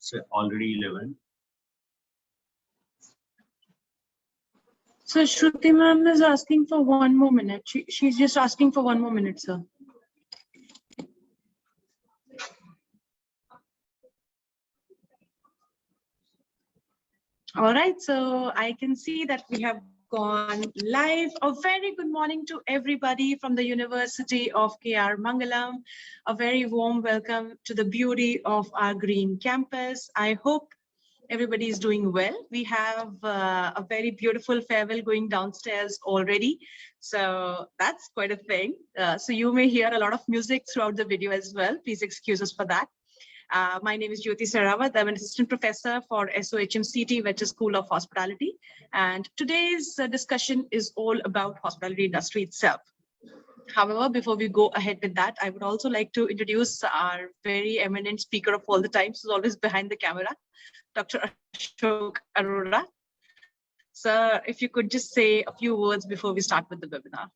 It's already 11. So Shruti ma'am is asking for 1 more minute. She's just asking for 1 more minute, sir. All right, so I can see that we have gone live. A very good morning to everybody from the University of K.R.Mangalam. A very warm welcome to the beauty of our green campus. I hope everybody is doing well. We have a very beautiful farewell going downstairs already. So that's quite a thing. So you may hear a lot of music throughout the video as well. Please excuse us for that. My name is Jyoti Sherawat. I'm an assistant professor for SOHMCT, which is School of Hospitality. And today's discussion is all about hospitality industry itself. However, before we go ahead with that, I would also like to introduce our very eminent speaker of all the times, who's always behind the camera, Dr. Ashok Arora. Sir, if you could just say a few words before we start with the webinar.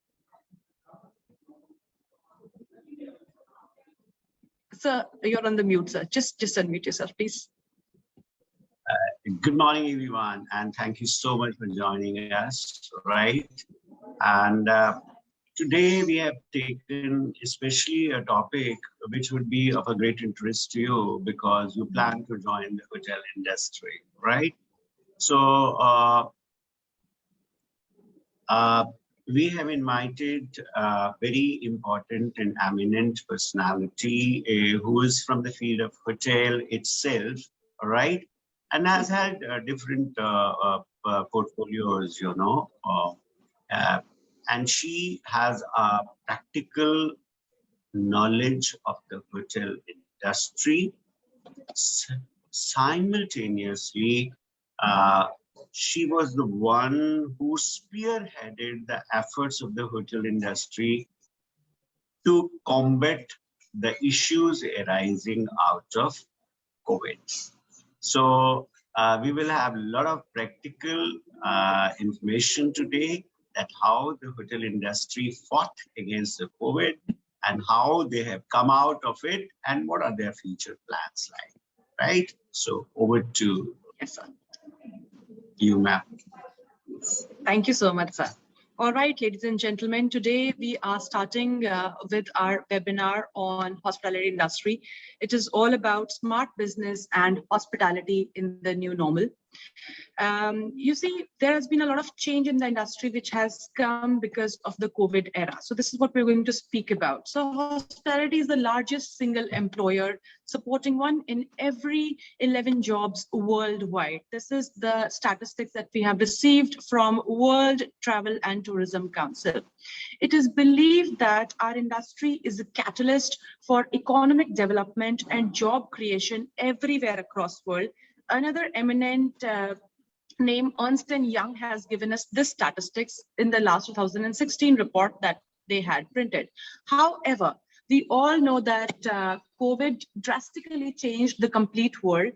Sir, you're on the mute, sir. Just unmute yourself, please. Good morning, everyone, and thank you so much for joining us, right? And today we have taken especially a topic which would be of a great interest to you because you plan to join the hotel industry, right? So we have invited a very important and eminent personality who is from the field of hotel itself, right? And has had different portfolios, you know. And she has a practical knowledge of the hotel industry. Simultaneously, she was the one who spearheaded the efforts of the hotel industry to combat the issues arising out of COVID. So we will have a lot of practical information today that how the hotel industry fought against the COVID and how they have come out of it and what are their future plans like, right? So over to you, ma'am. Thank you so much, sir. All right, ladies and gentlemen, today we are starting with our webinar on hospitality industry. It is all about smart business and hospitality in the new normal. You see, there has been a lot of change in the industry which has come because of the COVID era. So this is what we're going to speak about. So hospitality is the largest single employer, supporting 1 in every 11 jobs worldwide. This is the statistics that we have received from World Travel and Tourism Council. It is believed that our industry is a catalyst for economic development and job creation everywhere across the world. Another eminent name, Ernst & Young, has given us this statistics in the last 2016 report that they had printed. However, we all know that COVID drastically changed the complete world,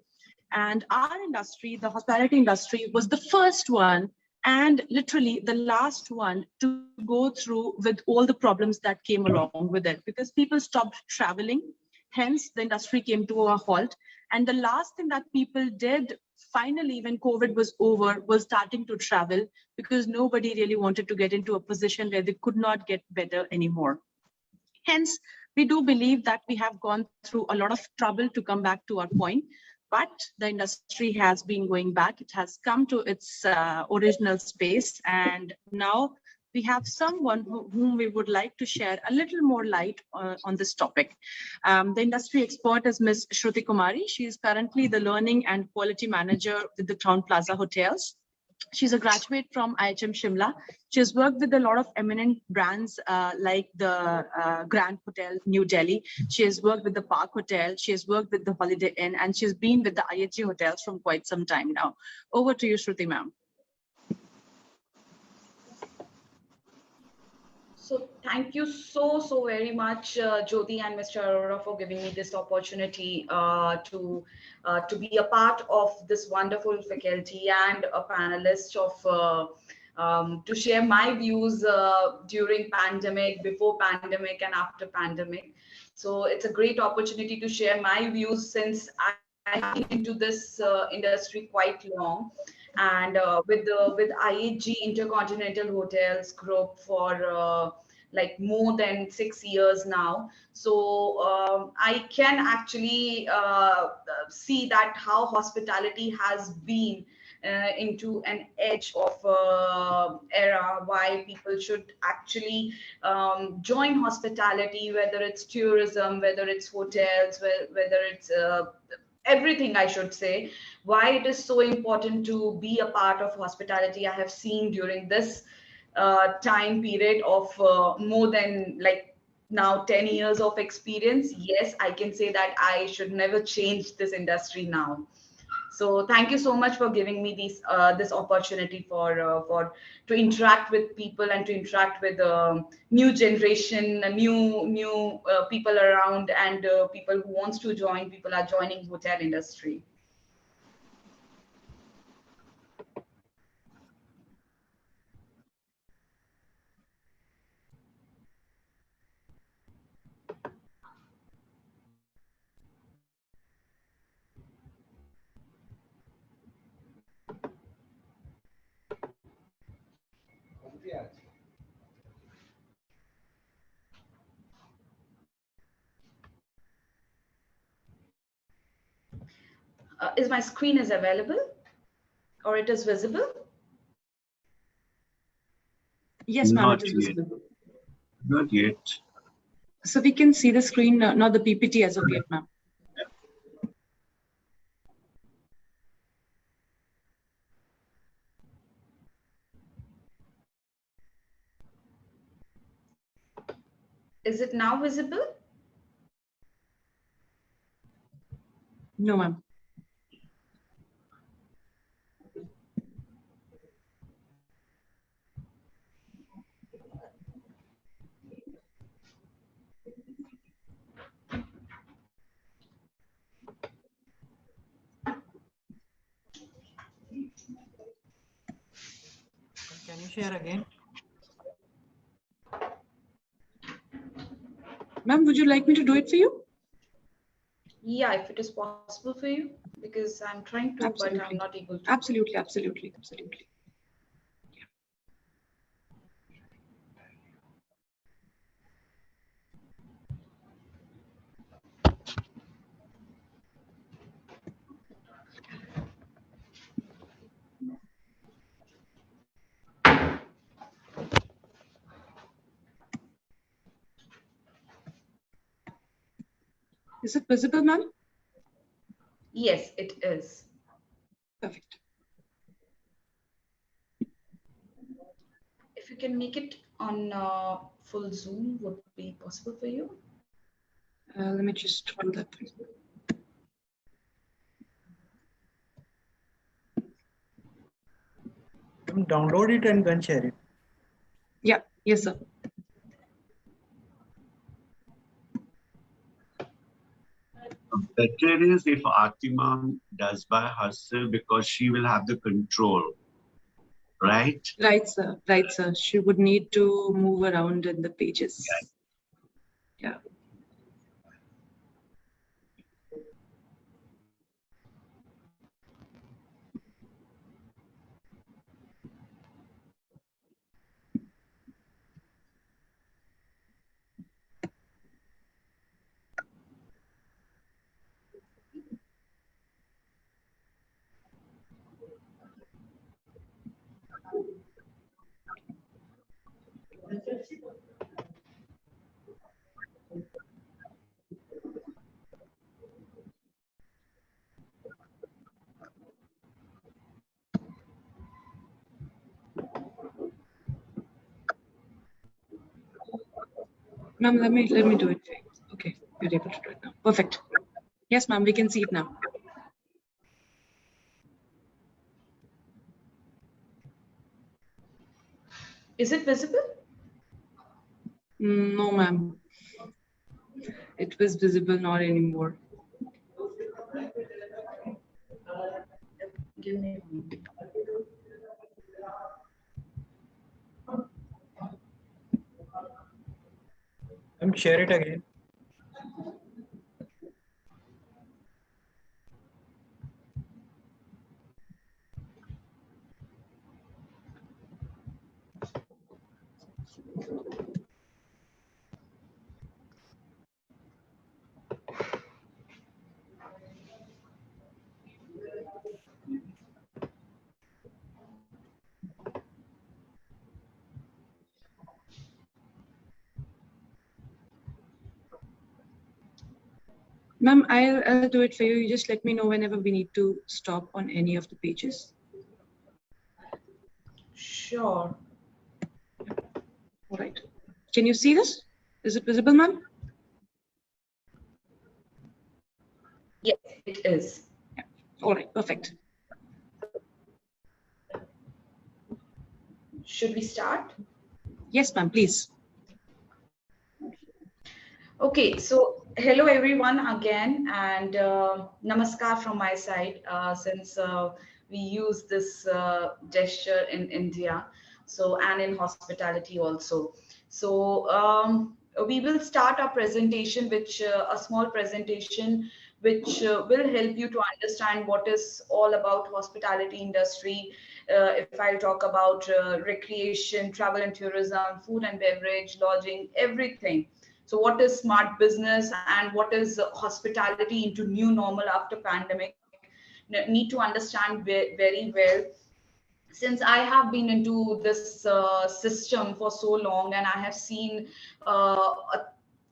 and our industry, the hospitality industry, was the first one and literally the last one to go through with all the problems that came along with it, because people stopped traveling. Hence, the industry came to a halt. And the last thing that people did finally when COVID was over was starting to travel, because nobody really wanted to get into a position where they could not get better anymore. Hence, we do believe that we have gone through a lot of trouble to come back to our point, but the industry has been going back. It has come to its original space, and now we have someone whom we would like to share a little more light on this topic. The industry expert is Ms Shruti Kumari. She is currently the Learning and Quality Manager with the Crowne Plaza Hotels. She's a graduate from IHM Shimla. She has worked with a lot of eminent brands like the Grand Hotel, New Delhi. She has worked with the Park Hotel. She has worked with the Holiday Inn, and she's been with the IHG hotels from quite some time now. Over to you, Shruti ma'am. So thank you so very much, Jyoti and Mr. Arora, for giving me this opportunity to be a part of this wonderful faculty and a panelist of to share my views during pandemic, before pandemic, and after pandemic. So it's a great opportunity to share my views, since I've been into this industry quite long, and with IHG Intercontinental Hotels Group for like more than 6 years now. So I can actually see that how hospitality has been into an edge of era, why people should actually join hospitality, whether it's tourism, whether it's hotels, whether it's everything, I should say. Why it is so important to be a part of hospitality, I have seen during this time period of more than like now 10 years of experience. Yes, I can say that I should never change this industry now. So thank you so much for giving me this opportunity for to interact with people and to interact with new generation, new people around, and people who wants to join. People are joining hotel industry. Is my screen is available or it is visible? Yes, ma'am, Not it is yet. visible. Not yet. So we can see the screen, not the PPT as of yet, ma'am. Is it now visible? No, ma'am. Can you share again? Ma'am, would you like me to do it for you? Yeah, if it is possible for you, because I'm trying to, Absolutely. but I'm not able to. Absolutely, absolutely, absolutely. Is it visible, ma'am? Yes, it is. Perfect. If you can make it on full Zoom, would be possible for you? Let me just run that. Download it and then share it. Yeah, yes, sir. Better is if Atima does by herself because she will have the control, right? Right, sir. Right, sir. She would need to move around in the pages. Yeah. Ma'am, let me do it. Okay, you're able to do it now. Perfect. Yes, ma'am, we can see it now. Is it visible? No, ma'am. It was visible, not anymore. Give me a moment. Share it again. Ma'am, I'll do it for you. You just let me know whenever we need to stop on any of the pages. Sure. All right. Can you see this? Is it visible, ma'am? Yes, it is. Yeah. All right, perfect. Should we start? Yes, ma'am, please. Okay, so hello everyone again, and namaskar from my side, since we use this gesture in India, so and in hospitality also. So we will start our presentation, which a small presentation, which will help you to understand what is all about hospitality industry. If I'll talk about recreation, travel and tourism, food and beverage, lodging, everything. So what is smart business and what is hospitality into new normal after pandemic? Need to understand very well. Since I have been into this system for so long, and I have seen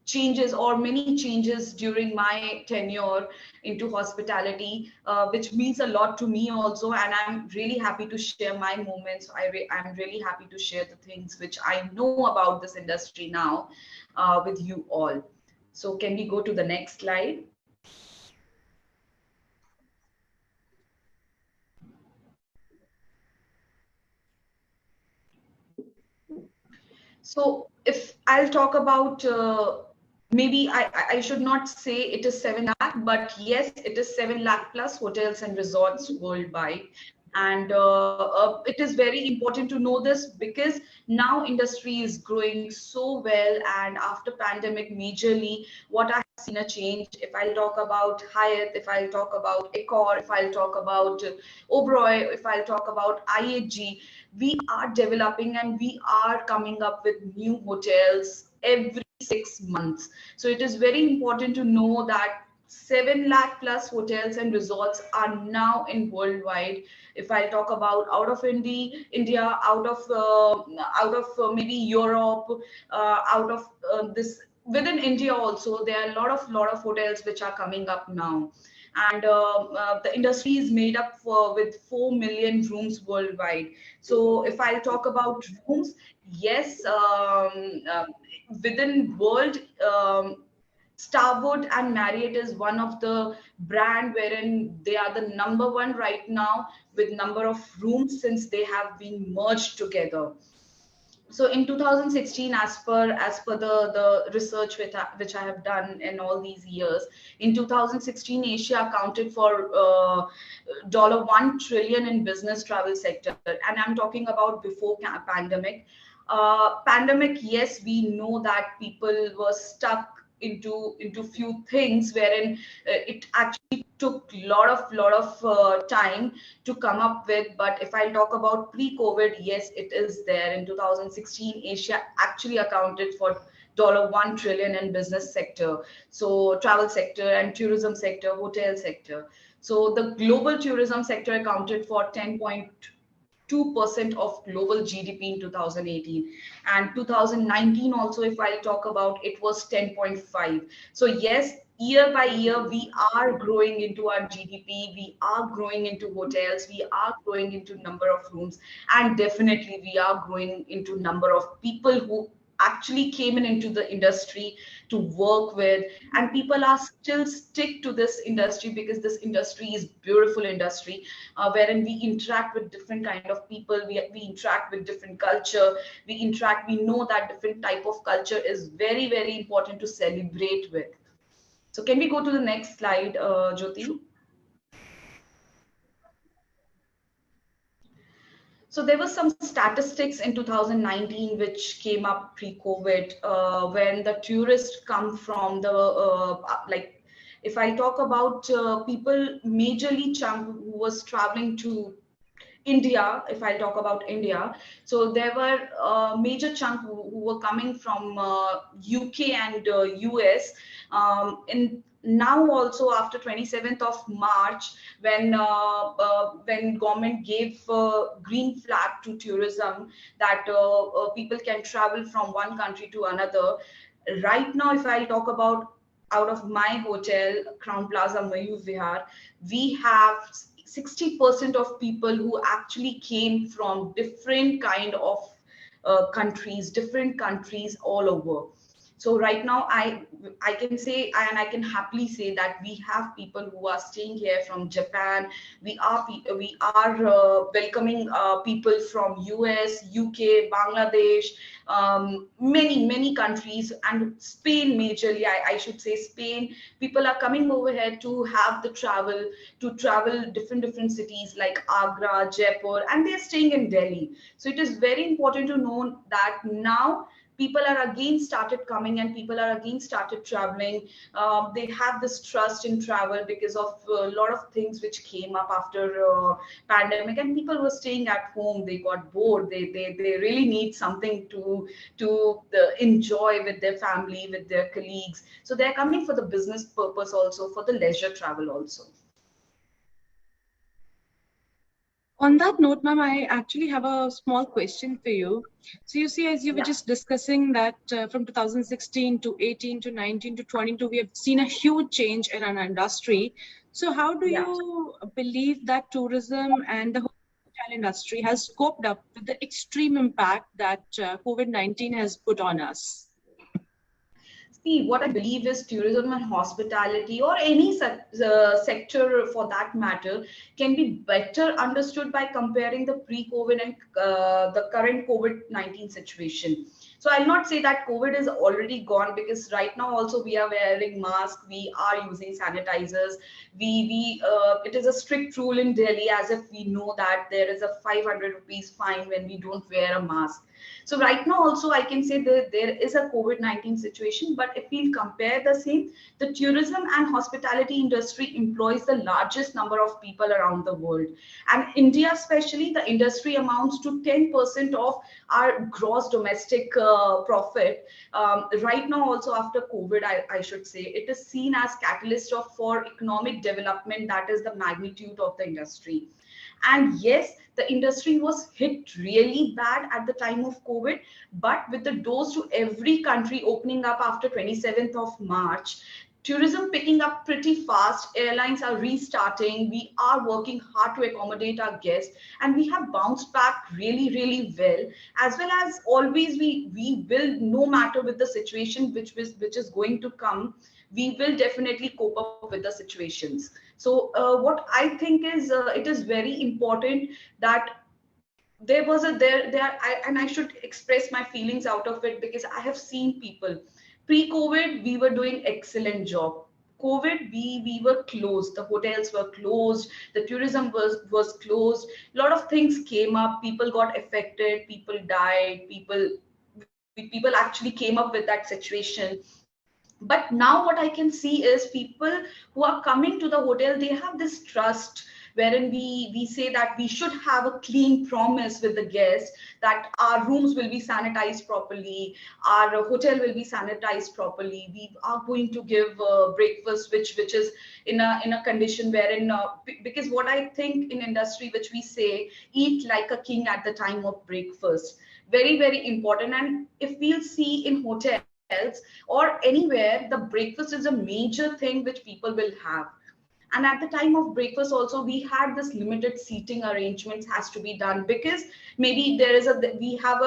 changes or many changes during my tenure into hospitality, which means a lot to me also, and I'm really happy to share my moments. I'm really happy to share the things which I know about this industry now with you all. So can we go to the next slide? So if I'll talk about, maybe I should not say it is 7 lakh, but yes, it is 7 lakh plus hotels and resorts worldwide. And it is very important to know this because now industry is growing so well. And after pandemic, majorly, what I have seen a change. If I'll talk about Hyatt, if I'll talk about Accor, if I'll talk about Oberoi, if I'll talk about IHG, we are developing and we are coming up with new hotels every 6 months. So it is very important to know that 7 lakh plus hotels and resorts are now in worldwide. If I talk about out of India, out of maybe Europe, out of this within India also, there are a lot of hotels which are coming up now. And the industry is made up with 4 million rooms worldwide. So if I'll talk about rooms, yes, within world, Starwood and Marriott is one of the brand wherein they are the number one right now with number of rooms since they have been merged together. So in 2016, as per the research which I have done in all these years, in 2016 Asia accounted for $1 trillion in business travel sector, and I'm talking about before pandemic. Pandemic, yes, we know that people were stuck into few things wherein it actually took lot of time to come up with. But if I talk about pre-COVID, yes, it is there. In 2016, Asia actually accounted for $1 trillion in business sector, so travel sector and tourism sector, hotel sector. So the global tourism sector accounted for 10.2% of global GDP in 2018, and 2019 also, if I talk about, it was 10.5. So yes, year by year we are growing into our GDP, we are growing into hotels, we are growing into number of rooms, and definitely we are growing into number of people who actually came in into the industry to work with. And people are still stick to this industry because this industry is beautiful industry, wherein we interact with different kind of people, we interact with different culture, we know that different type of culture is very important to celebrate with. So can we go to the next slide, Jyoti? So there was some statistics in 2019 which came up pre-COVID, when the tourists come from the like, if I talk about people majorly chunk who was traveling to India, if I talk about India, so there were a major chunk who were coming from UK and US. In now also after 27th of March, when government gave green flag to tourism, that people can travel from one country to another. Right now, if I talk about out of my hotel, Crowne Plaza, Mayur Vihar, we have 60% of people who actually came from different kind of countries, different countries all over. So right now, I can say, and I can happily say that we have people who are staying here from Japan. We are welcoming people from US, UK, Bangladesh, many countries, and Spain majorly. I should say Spain. People are coming over here to have the travel, to travel different cities like Agra, Jaipur, and they're staying in Delhi. So it is very important to know that now people are again started coming and people are again started traveling. They have this trust in travel because of a lot of things which came up after pandemic, and people were staying at home. They got bored. They really need something to enjoy with their family, with their colleagues. So they're coming for the business purpose also, for the leisure travel also. On that note, ma'am, I actually have a small question for you. So you see, as you were just discussing that from 2016 to 18 to 19 to 22, we have seen a huge change in our industry. So how do you believe that tourism and the hotel industry has coped up with the extreme impact that COVID-19 has put on us? See, what I believe is tourism and hospitality, or any sector for that matter, can be better understood by comparing the pre-COVID and the current COVID-19 situation. So I'll not say that COVID is already gone, because right now also we are wearing masks, we are using sanitizers. It is a strict rule in Delhi, as if we know that there is a 500 rupees fine when we don't wear a mask. So right now also I can say that there is a COVID-19 situation, but if we compare the same, the tourism and hospitality industry employs the largest number of people around the world. And India especially, the industry amounts to 10% of our gross domestic profit. Right now also after COVID, I should say, it is seen as catalyst for economic development. That is the magnitude of the industry. And yes, the industry was hit really bad at the time of COVID, but with the doors to every country opening up after 27th of March, tourism picking up pretty fast, airlines are restarting, we are working hard to accommodate our guests, and we have bounced back really well. As well as always, we will, no matter with the situation which is going to come, we will definitely cope up with the situations. So what I think is it is very important that there was a and I should express my feelings out of it, because I have seen people pre-COVID, we were doing excellent job. COVID, we were closed, the hotels were closed, the tourism was closed, a lot of things came up, people got affected, people died, people actually came up with that situation. But now what I can see is people who are coming to the hotel, they have this trust, wherein we say that we should have a clean promise with the guest, that our rooms will be sanitized properly, our hotel will be sanitized properly, we are going to give breakfast which is in a condition wherein because what I think in industry, which we say, eat like a king at the time of breakfast, very important. And if we'll see in hotels or anywhere, the breakfast is a major thing which people will have. And at the time of breakfast also, we had this limited seating arrangements has to be done, because maybe there is we have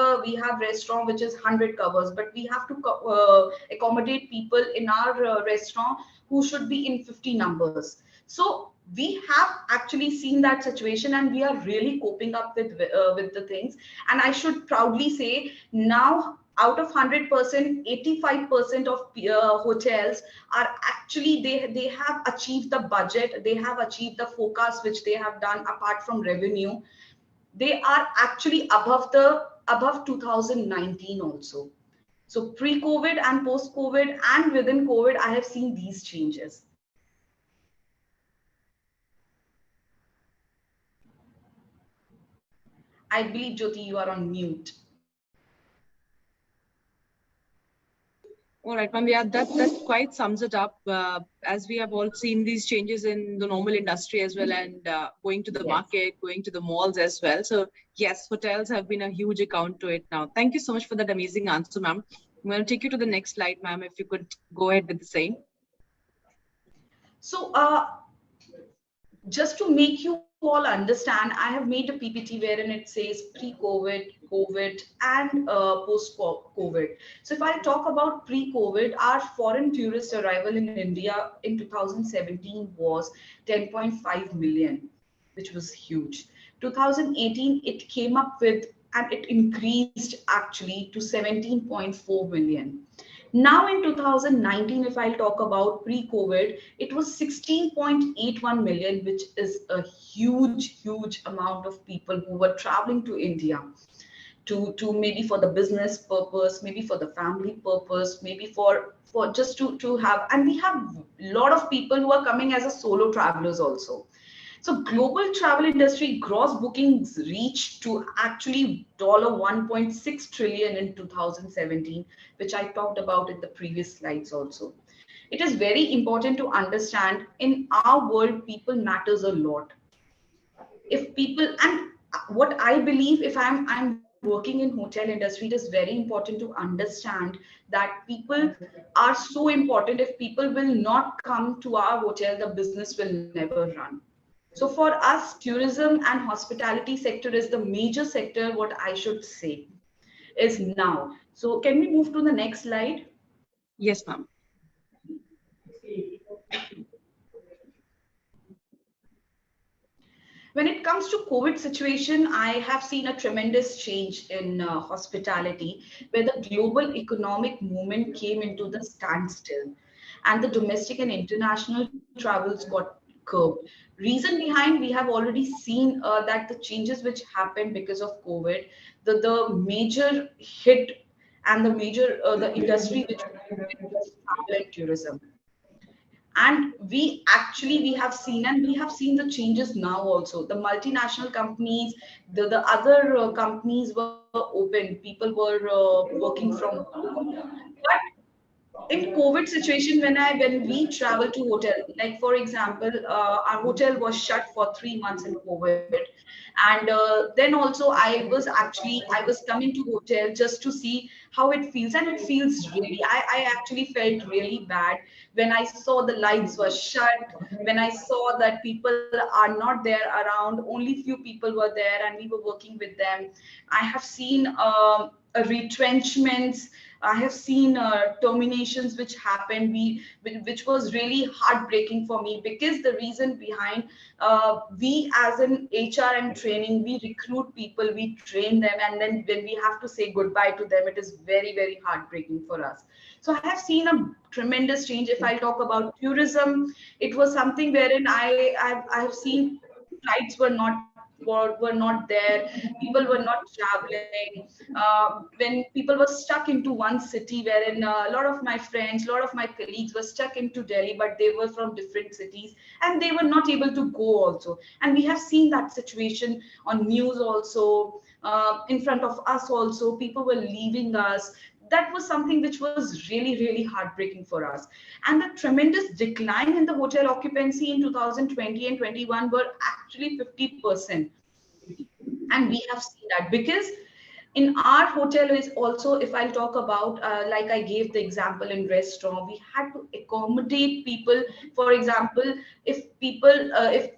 restaurant which is 100 covers, but we have to accommodate people in our restaurant who should be in 50 numbers. So we have actually seen that situation, and we are really coping up with the things. And I should proudly say, now out of 100%, 85% of hotels are actually, they have achieved the budget, they have achieved the forecast which they have done. Apart from revenue, they are actually above 2019 also. So pre-COVID and post-COVID and within COVID, I have seen these changes. I believe, Jyoti, you are on mute. All right, ma'am. Yeah, that quite sums it up. As we have all seen these changes in the normal industry as well, and going to the market, going to the malls as well. So yes, hotels have been a huge account to it now. Thank you so much for that amazing answer, ma'am. I'm going to take you to the next slide, ma'am. If you could go ahead with the same. So, just to make you all understand, I have made a PPT wherein it says pre-COVID, COVID, and post-COVID. So if I talk about pre-COVID, our foreign tourist arrival in India in 2017 was 10.5 million, which was huge. 2018, it came up with, and it increased actually to 17.4 million. Now in 2019, if I'll talk about pre-COVID, it was 16.81 million, which is a huge amount of people who were traveling to India to maybe for the business purpose, maybe for the family purpose, maybe for just to have, and we have a lot of people who are coming as a solo travelers also. So global travel industry gross bookings reached to actually $1.6 trillion in 2017, which I talked about in the previous slides also. It is very important to understand in our world, people matters a lot. If people, and what I believe, if I'm working in hotel industry, it is very important to understand that people are so important. If people will not come to our hotel, the business will never run. So for us, tourism and hospitality sector is the major sector, what I should say is now. So can we move to the next slide? Yes, ma'am. When it comes to COVID situation, I have seen a tremendous change in hospitality, where the global economic movement came into the standstill and the domestic and international travels got curbed. Reason behind, we have already seen that the changes which happened because of COVID, the major hit and the major the industry which was travel and tourism. And we have seen, and we have seen the changes now also. The multinational companies, the other companies were open, people were working from home. But in COVID situation, when we travel to hotel, like for example, our hotel was shut for 3 months in COVID, and then also I was coming to hotel just to see how it feels, and it feels really. I actually felt really bad when I saw the lights were shut, when I saw that people are not there around, only few people were there, and we were working with them. I have seen retrenchments. I have seen terminations which happened, which was really heartbreaking for me, because the reason behind, we as an HR and training, we recruit people, we train them, and then when we have to say goodbye to them, it is very heartbreaking for us. So I have seen a tremendous change. If I talk about tourism, it was something wherein I have seen flights were not there, people were not traveling, when people were stuck into one city, wherein a lot of my friends, a lot of my colleagues were stuck into Delhi, but they were from different cities and they were not able to go also. And we have seen that situation on news also, in front of us also, people were leaving us. That was something which was really heartbreaking for us. And the tremendous decline in the hotel occupancy in 2020 and 21 were actually 50%. And we have seen that because in our hotel is also, if I'll talk about, like I gave the example in restaurant, we had to accommodate people. For example, if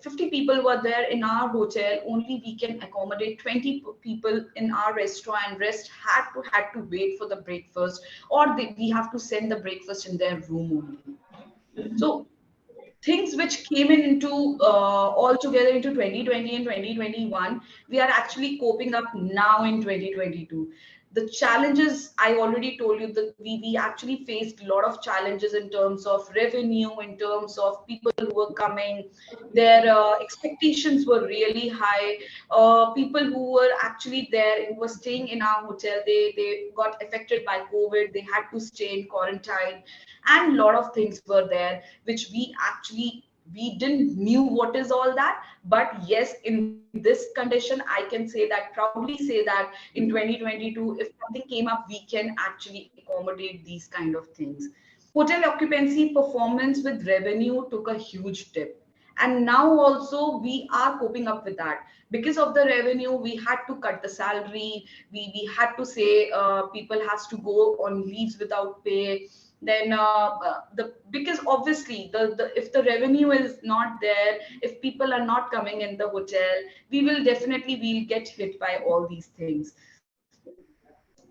50 people were there in our hotel, only we can accommodate 20 people in our restaurant, and rest had to wait for the breakfast, or we have to send the breakfast in their room only. So things which came in into all together into 2020 and 2021, we are actually coping up now in 2022. The challenges, I already told you that we actually faced a lot of challenges in terms of revenue, in terms of people who were coming, their expectations were really high. People who were actually there, who were staying in our hotel, they got affected by COVID, they had to stay in quarantine, and a lot of things were there which we actually we didn't knew what is all that. But yes, in this condition, I can say that, proudly say that in 2022, if something came up, we can actually accommodate these kind of things. Hotel occupancy performance with revenue took a huge dip. And now also we are coping up with that. Because of the revenue, we had to cut the salary. We had to say people has to go on leaves without pay. Then because obviously the if the revenue is not there, if people are not coming in the hotel, we will definitely we'll get hit by all these things.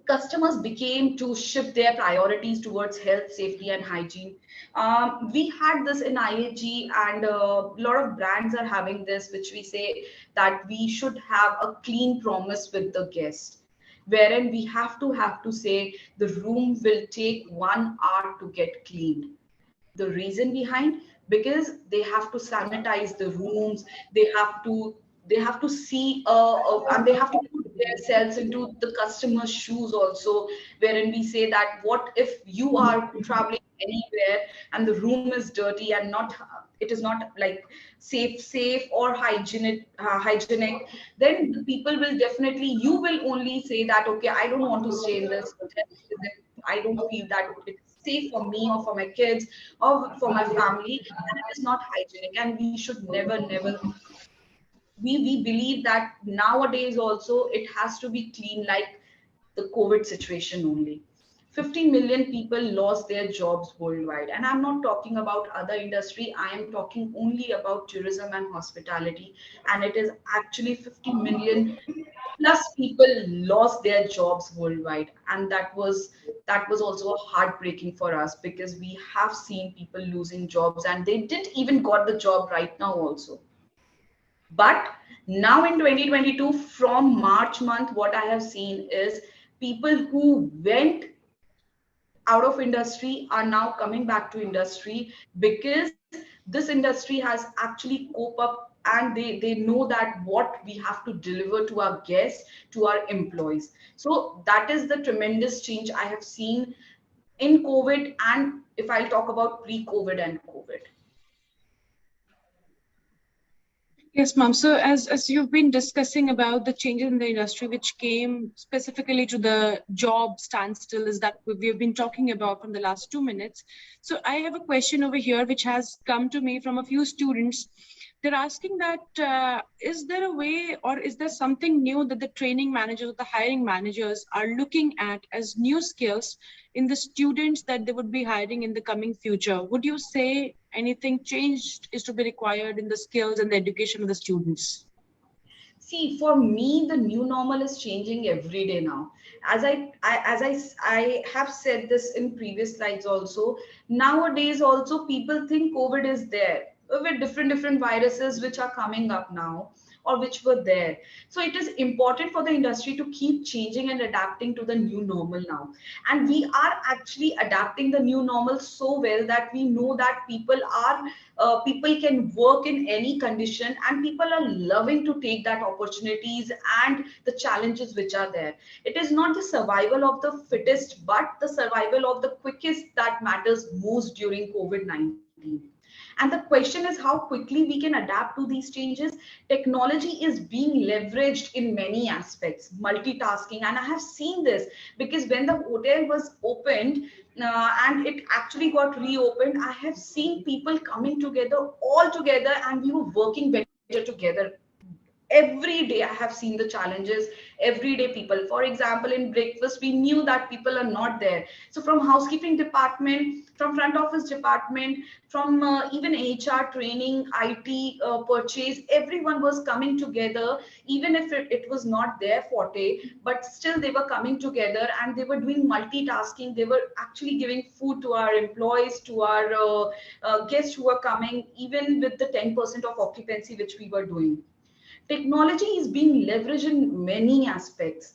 Customers became to shift their priorities towards health, safety, and hygiene. We had this in IAG, and a lot of brands are having this, which we say that we should have a clean promise with the guest, wherein we have to say the room will take 1 hour to get cleaned. The reason behind, because they have to sanitize the rooms, they have to see and they have to put themselves into the customer's shoes also, wherein we say that what if you are traveling anywhere and the room is dirty and not it is not like safe or hygienic, then the people will definitely, you will only say that, okay, I don't want to stay in this hotel because I don't feel that it's safe for me or for my kids or for my family, and it is not hygienic. And we should never we believe that nowadays also it has to be clean, like the COVID situation only. 15 million people lost their jobs worldwide. And I'm not talking about other industry. I am talking only about tourism and hospitality. And it is actually 50 million plus people lost their jobs worldwide. And that was also heartbreaking for us, because we have seen people losing jobs and they didn't even got the job right now also. But now in 2022, from March month, what I have seen is people who went out of industry are now coming back to industry, because this industry has actually cope up, and they know that what we have to deliver to our guests, to our employees. So that is the tremendous change I have seen in COVID, and if I'll talk about pre-COVID and COVID. Yes, ma'am. So as you've been discussing about the changes in the industry, which came specifically to the job standstill, is that we've been talking about from the last 2 minutes. So I have a question over here, which has come to me from a few students. They're asking that, is there a way, or is there something new that the training managers, the hiring managers are looking at as new skills in the students that they would be hiring in the coming future? Would you say anything changed is to be required in the skills and the education of the students? See, for me, the new normal is changing every day now. As I have said this in previous slides also. Nowadays, also people think COVID is there with different viruses which are coming up now, or which were there. So it is important for the industry to keep changing and adapting to the new normal now. And we are actually adapting the new normal so well that we know that people can work in any condition, and people are loving to take that opportunities and the challenges which are there. It is not the survival of the fittest, but the survival of the quickest that matters most during COVID-19. And the question is how quickly we can adapt to these changes. Technology is being leveraged in many aspects, multitasking. And I have seen this because when the hotel was opened and it actually got reopened, I have seen people coming together all together, and we were working better together. Every day I have seen the challenges. Every day people, for example, in breakfast we knew that people are not there, so from housekeeping department, from front office department, from even HR, training, IT, purchase, everyone was coming together. Even if it was not their forte, but still they were coming together and they were doing multitasking. They were actually giving food to our employees, to our guests who were coming, even with the 10% of occupancy which we were doing. Technology is being leveraged in many aspects.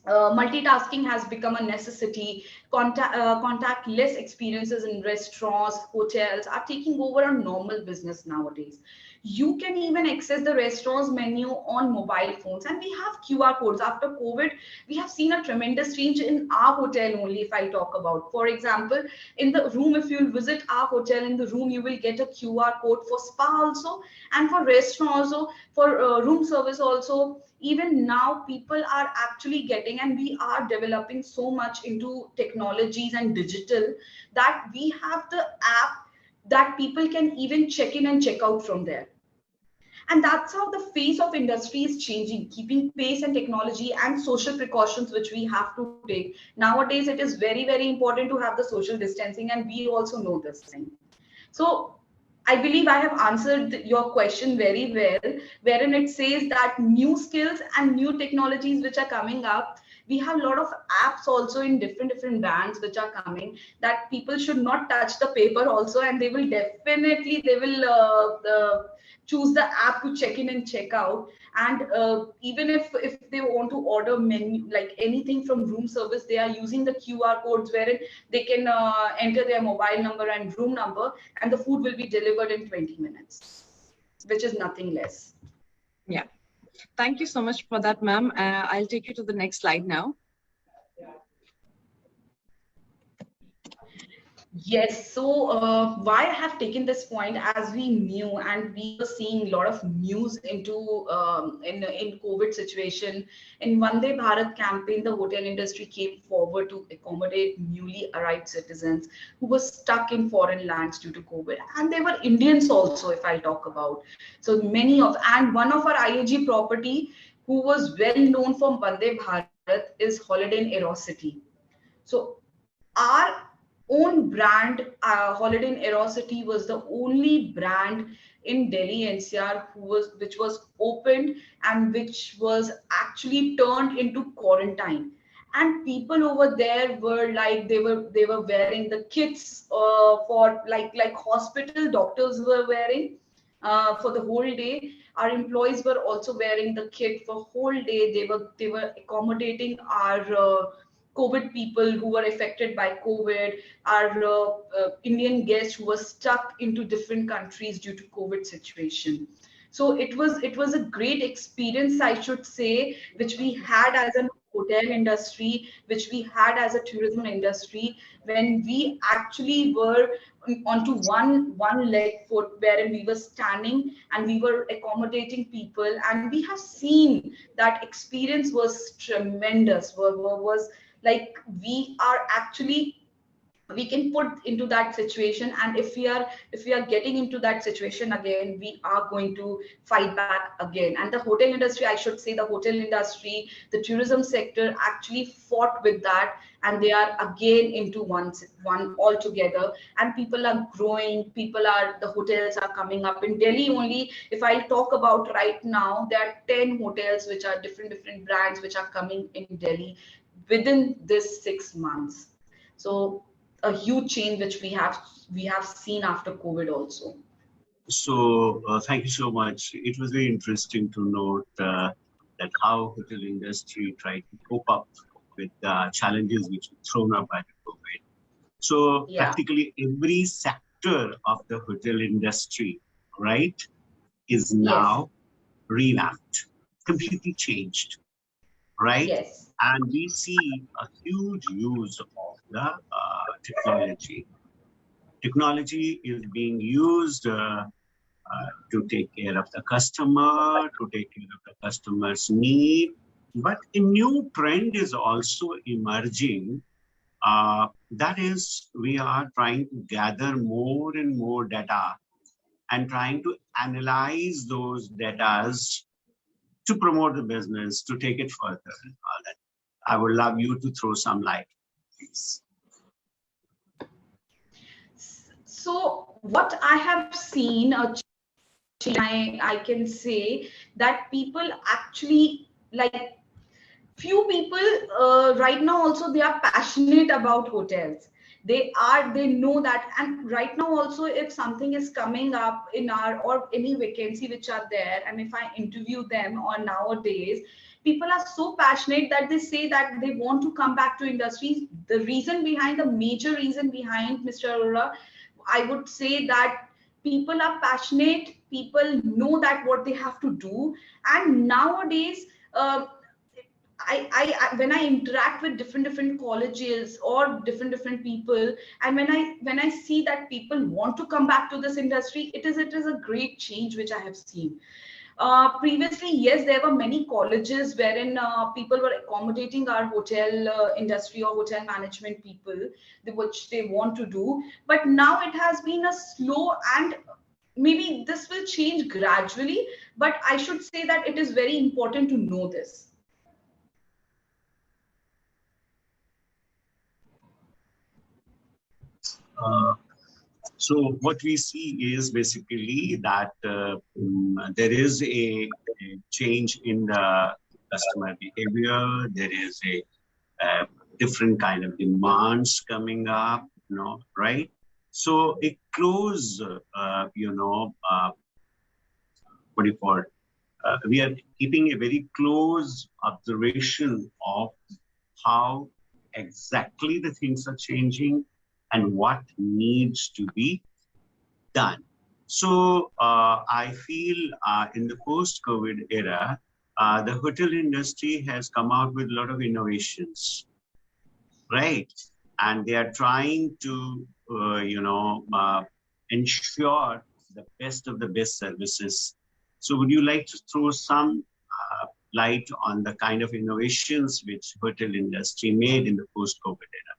Multitasking has become a necessity. Contactless experiences in restaurants, hotels are taking over a normal business nowadays. You can even access the restaurant's menu on mobile phones, and we have QR codes. After COVID, we have seen a tremendous change in our hotel only. If I talk about, for example, in the room, if you visit our hotel, in the room you will get a QR code for spa also, and for restaurant also, for room service also. Even now people are actually getting, and we are developing so much into technologies and digital, that we have the app that people can even check in and check out from there. And that's how the face of industry is changing, keeping pace and technology and social precautions which we have to take. Nowadays, it is very, very important to have the social distancing, and we also know this thing. So I believe I have answered your question very well, wherein it says that new skills and new technologies which are coming up. We have a lot of apps also in different brands which are coming, that people should not touch the paper also, and they will definitely, they will choose the app to check in and check out. And even if they want to order menu, like anything from room service, they are using the QR codes, wherein they can enter their mobile number and room number, and the food will be delivered in 20 minutes, which is nothing less. Yeah. Thank you so much for that, ma'am. I'll take you to the next slide now. Yes, so why I have taken this point, as we knew and we were seeing a lot of news into in COVID situation. In Vande Bharat campaign, the hotel industry came forward to accommodate newly arrived citizens who were stuck in foreign lands due to COVID, and they were Indians also, if I talk about. So many of, and one of our IAG property who was well known from Vande Bharat is Holiday in Aerocity. So our own brand, Holiday in Aerocity, was the only brand in Delhi NCR which was opened and which was actually turned into quarantine. And people over there were like, they were wearing the kits for like hospital doctors were wearing for the whole day. Our employees were also wearing the kit for whole day. They were accommodating our COVID people who were affected by COVID, our Indian guests who were stuck into different countries due to COVID situation. So it was a great experience, I should say, which we had as a hotel industry, which we had as a tourism industry, when we actually were onto one leg foot, wherein we were standing and we were accommodating people, and we have seen that experience was tremendous. Was like, we are actually, we can put into that situation, and if we are getting into that situation again, we are going to fight back again. And the hotel industry, I should say, the hotel industry, the tourism sector actually fought with that, and they are again into one all together, and people are growing, the hotels are coming up in Delhi only. If I talk about right now, there are 10 hotels which are different brands which are coming in Delhi within this 6 months. So a huge change which we have seen after COVID also. So thank you so much. It was very interesting to note that how hotel industry tried to cope up with the challenges which were thrown up by the COVID. So practically every sector of the hotel industry, right, is now revamped, completely changed, right? Yes. And we see a huge use of the technology. Technology is being used to take care of the customer, to take care of the customer's need. But a new trend is also emerging. That is, we are trying to gather more and more data and trying to analyze those data to promote the business, to take it further and all that. I would love you to throw some light, please. So what I have seen, I can say that people actually, like, few people right now also, they are passionate about hotels. They know that, and right now also, if something is coming up in our, or any vacancy which are there, and if I interview them, or nowadays people are so passionate that they say that they want to come back to industries. The major reason behind, Mr. Arora, I would say that People are passionate, people know that what they have to do. And nowadays, when I interact with different colleges or different people, and when I see that people want to come back to this industry, it is a great change which I have seen. Previously, yes, there were many colleges wherein people were accommodating our hotel industry or hotel management people, which they want to do. But now it has been a slow, and maybe this will change gradually. But I should say that it is very important to know this. Uh, so what we see is basically that there is a change in the customer behavior. There is a different kind of demands coming up, right? So a close, what do you call it? We are keeping a very close observation of how exactly the things are changing and what needs to be done. So I feel in the post-COVID era, the hotel industry has come out with a lot of innovations, right? And they are trying to, ensure the best of the best services. So would you like to throw some light on the kind of innovations which hotel industry made in the post-COVID era?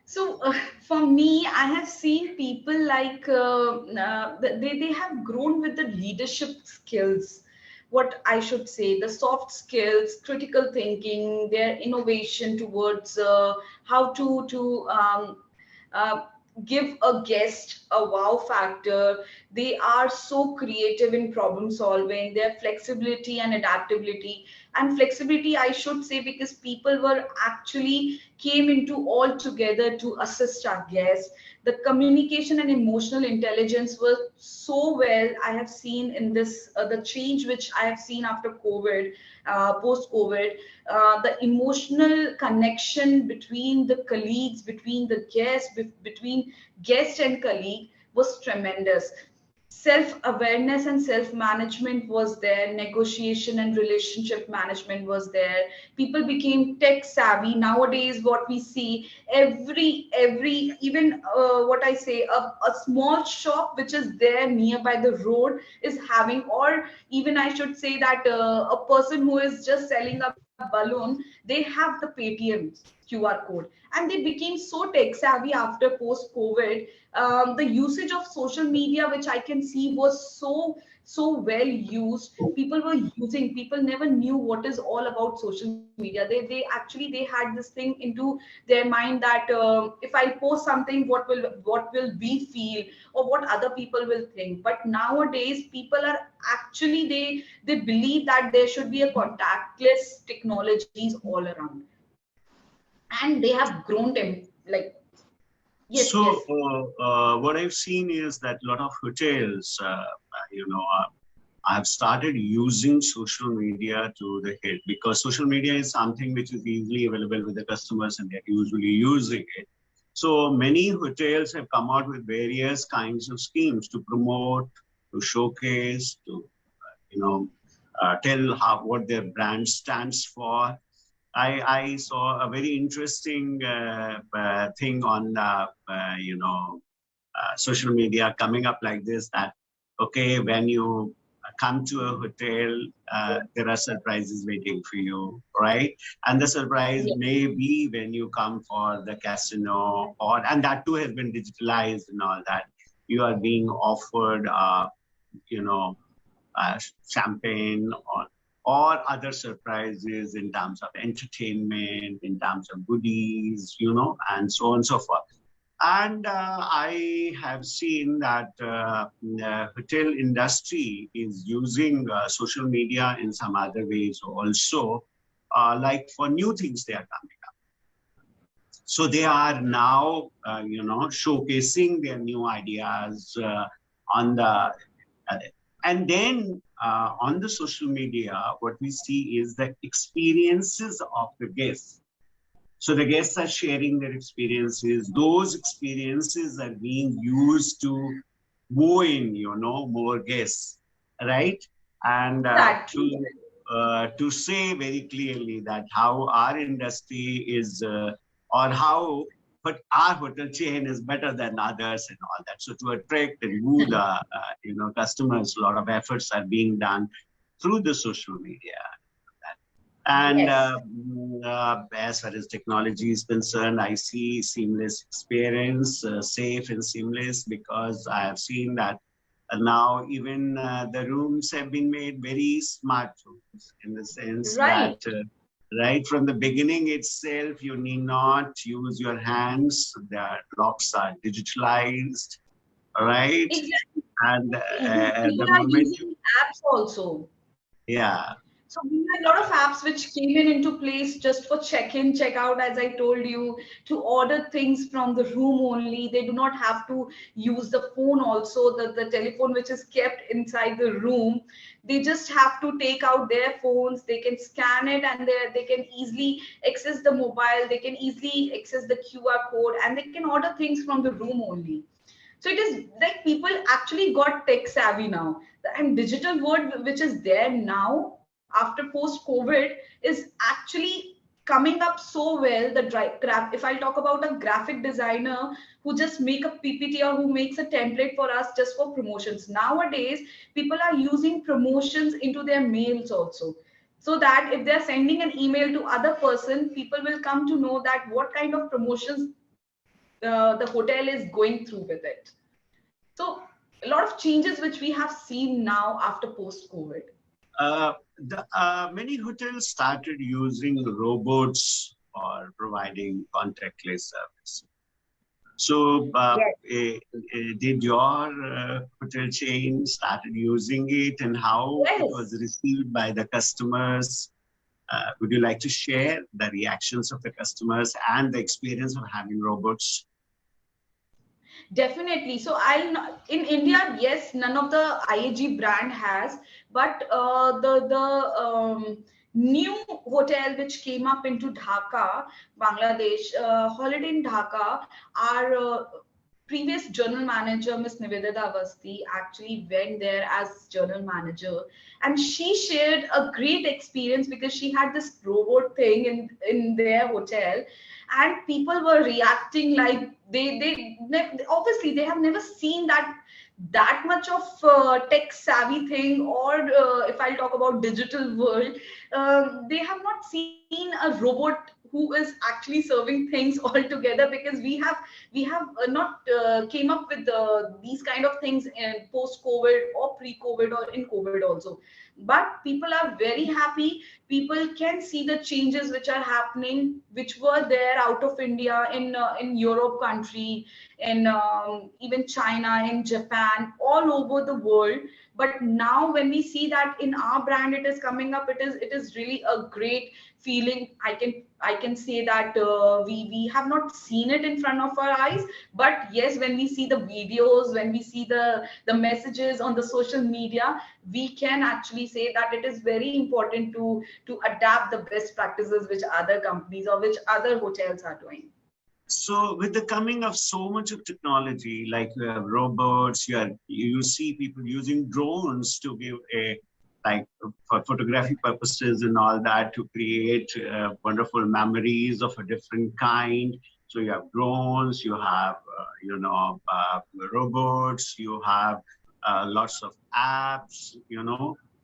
So for me, I have seen people like they have grown with the leadership skills. What I should say, the soft skills, critical thinking, their innovation towards how to uh, give a guest a wow factor. They are so creative in problem solving. Their flexibility and adaptability, and flexibility, I should say, because people were actually came into all together to assist our guests. The communication and emotional intelligence were so well. I have seen in this the change which I have seen after COVID, post COVID, the emotional connection between the colleagues, between the guests, between guest and colleague was tremendous. Self-awareness and self-management was there, negotiation and relationship management was there. People became tech savvy. Nowadays what we see, every even what I say, a small shop which is there nearby the road is having, or even I should say that a person who is just selling a balloon, they have the Paytm QR code, and they became so tech savvy after post COVID. The usage of social media, which I can see, was so well used. People were using, people never knew what is all about social media. They actually they had this thing into their mind that if I post something, what will we feel, or what other people will think. But nowadays people are actually, they believe that there should be a contactless technologies all around, and they have grown them like. Yes, So yes. what I've seen is that a lot of hotels, have started using social media to the hilt, because social media is something which is easily available with the customers and they're usually using it. So many hotels have come out with various kinds of schemes to promote, to showcase, to tell what their brand stands for. I saw a very interesting thing on social media coming up like this, that okay, when you come to a hotel, there are surprises waiting for you, right? And the surprise Yes. may be when you come for the casino, and that too has been digitalized and all that. You are being offered you know champagne, or other surprises in terms of entertainment, in terms of goodies, and so on and so forth. And I have seen that the hotel industry is using social media in some other ways also, like for new things they are coming up. So they are now, showcasing their new ideas on the, and then on the social media, what we see is the experiences of the guests. So the guests are sharing their experiences. Those experiences are being used to woo in, more guests, right? And Exactly. to say very clearly that how our industry is, or how, but our hotel chain is better than others and all that. So to attract and woo the, customers, a lot of efforts are being done through the social media. And Yes. as far as technology is concerned, I see seamless experience, safe and seamless, because I have seen that now even the rooms have been made very smart rooms, in the sense Right. that right from the beginning itself, you need not use your hands. The locks are digitalized, right? Exactly. And People the are moment using apps also. yeah. So we had a lot of apps which came into place just for check-in, check-out, as I told you, to order things from the room only. They do not have to use the phone also, the telephone which is kept inside the room. They just have to take out their phones, they can scan it, and they can easily access the mobile, they can easily access the QR code, and they can order things from the room only. So it is like people actually got tech savvy now. And digital world which is there now after post COVID is actually coming up so well. If I'll talk about a graphic designer who just make a PPT or who makes a template for us just for promotions. Nowadays, people are using promotions into their mails also. So that if they're sending an email to other person, people will come to know that what kind of promotions the hotel is going through with it. So a lot of changes which we have seen now after post COVID. Many hotels started using robots for providing contactless service. So, Yes. did your hotel chain started using it, and how it was Yes. received by the customers? Would you like to share the reactions of the customers and the experience of having robots? Definitely. So in India, yes, none of the IAG brand has, but the new hotel which came up into Dhaka, Bangladesh, Holiday in Dhaka, our previous general manager, Ms. Nivedita Avasthi, actually went there as general manager, and she shared a great experience because she had this robot thing in their hotel, and people were reacting like obviously they have never seen that much of tech savvy thing, or if I'll talk about digital world, they have not seen a robot who is actually serving things all together, because we have not came up with these kind of things in post COVID or pre COVID or in COVID also. But people are very happy. People can see the changes which are happening, which were there out of India, in Europe country, in even China, in Japan, all over the world. But now when we see that in our brand it is coming up, it is really a great feeling. I can say that we have not seen it in front of our eyes, but yes, when we see the videos, when we see the messages on the social media, we can actually say that it is very important to adapt the best practices which other companies or which other hotels are doing. So, with the coming of so much of technology, like you have robots, you see people using drones to give like for photography purposes and all that, to create wonderful memories of a different kind. So you have drones, you have robots, you have lots of apps,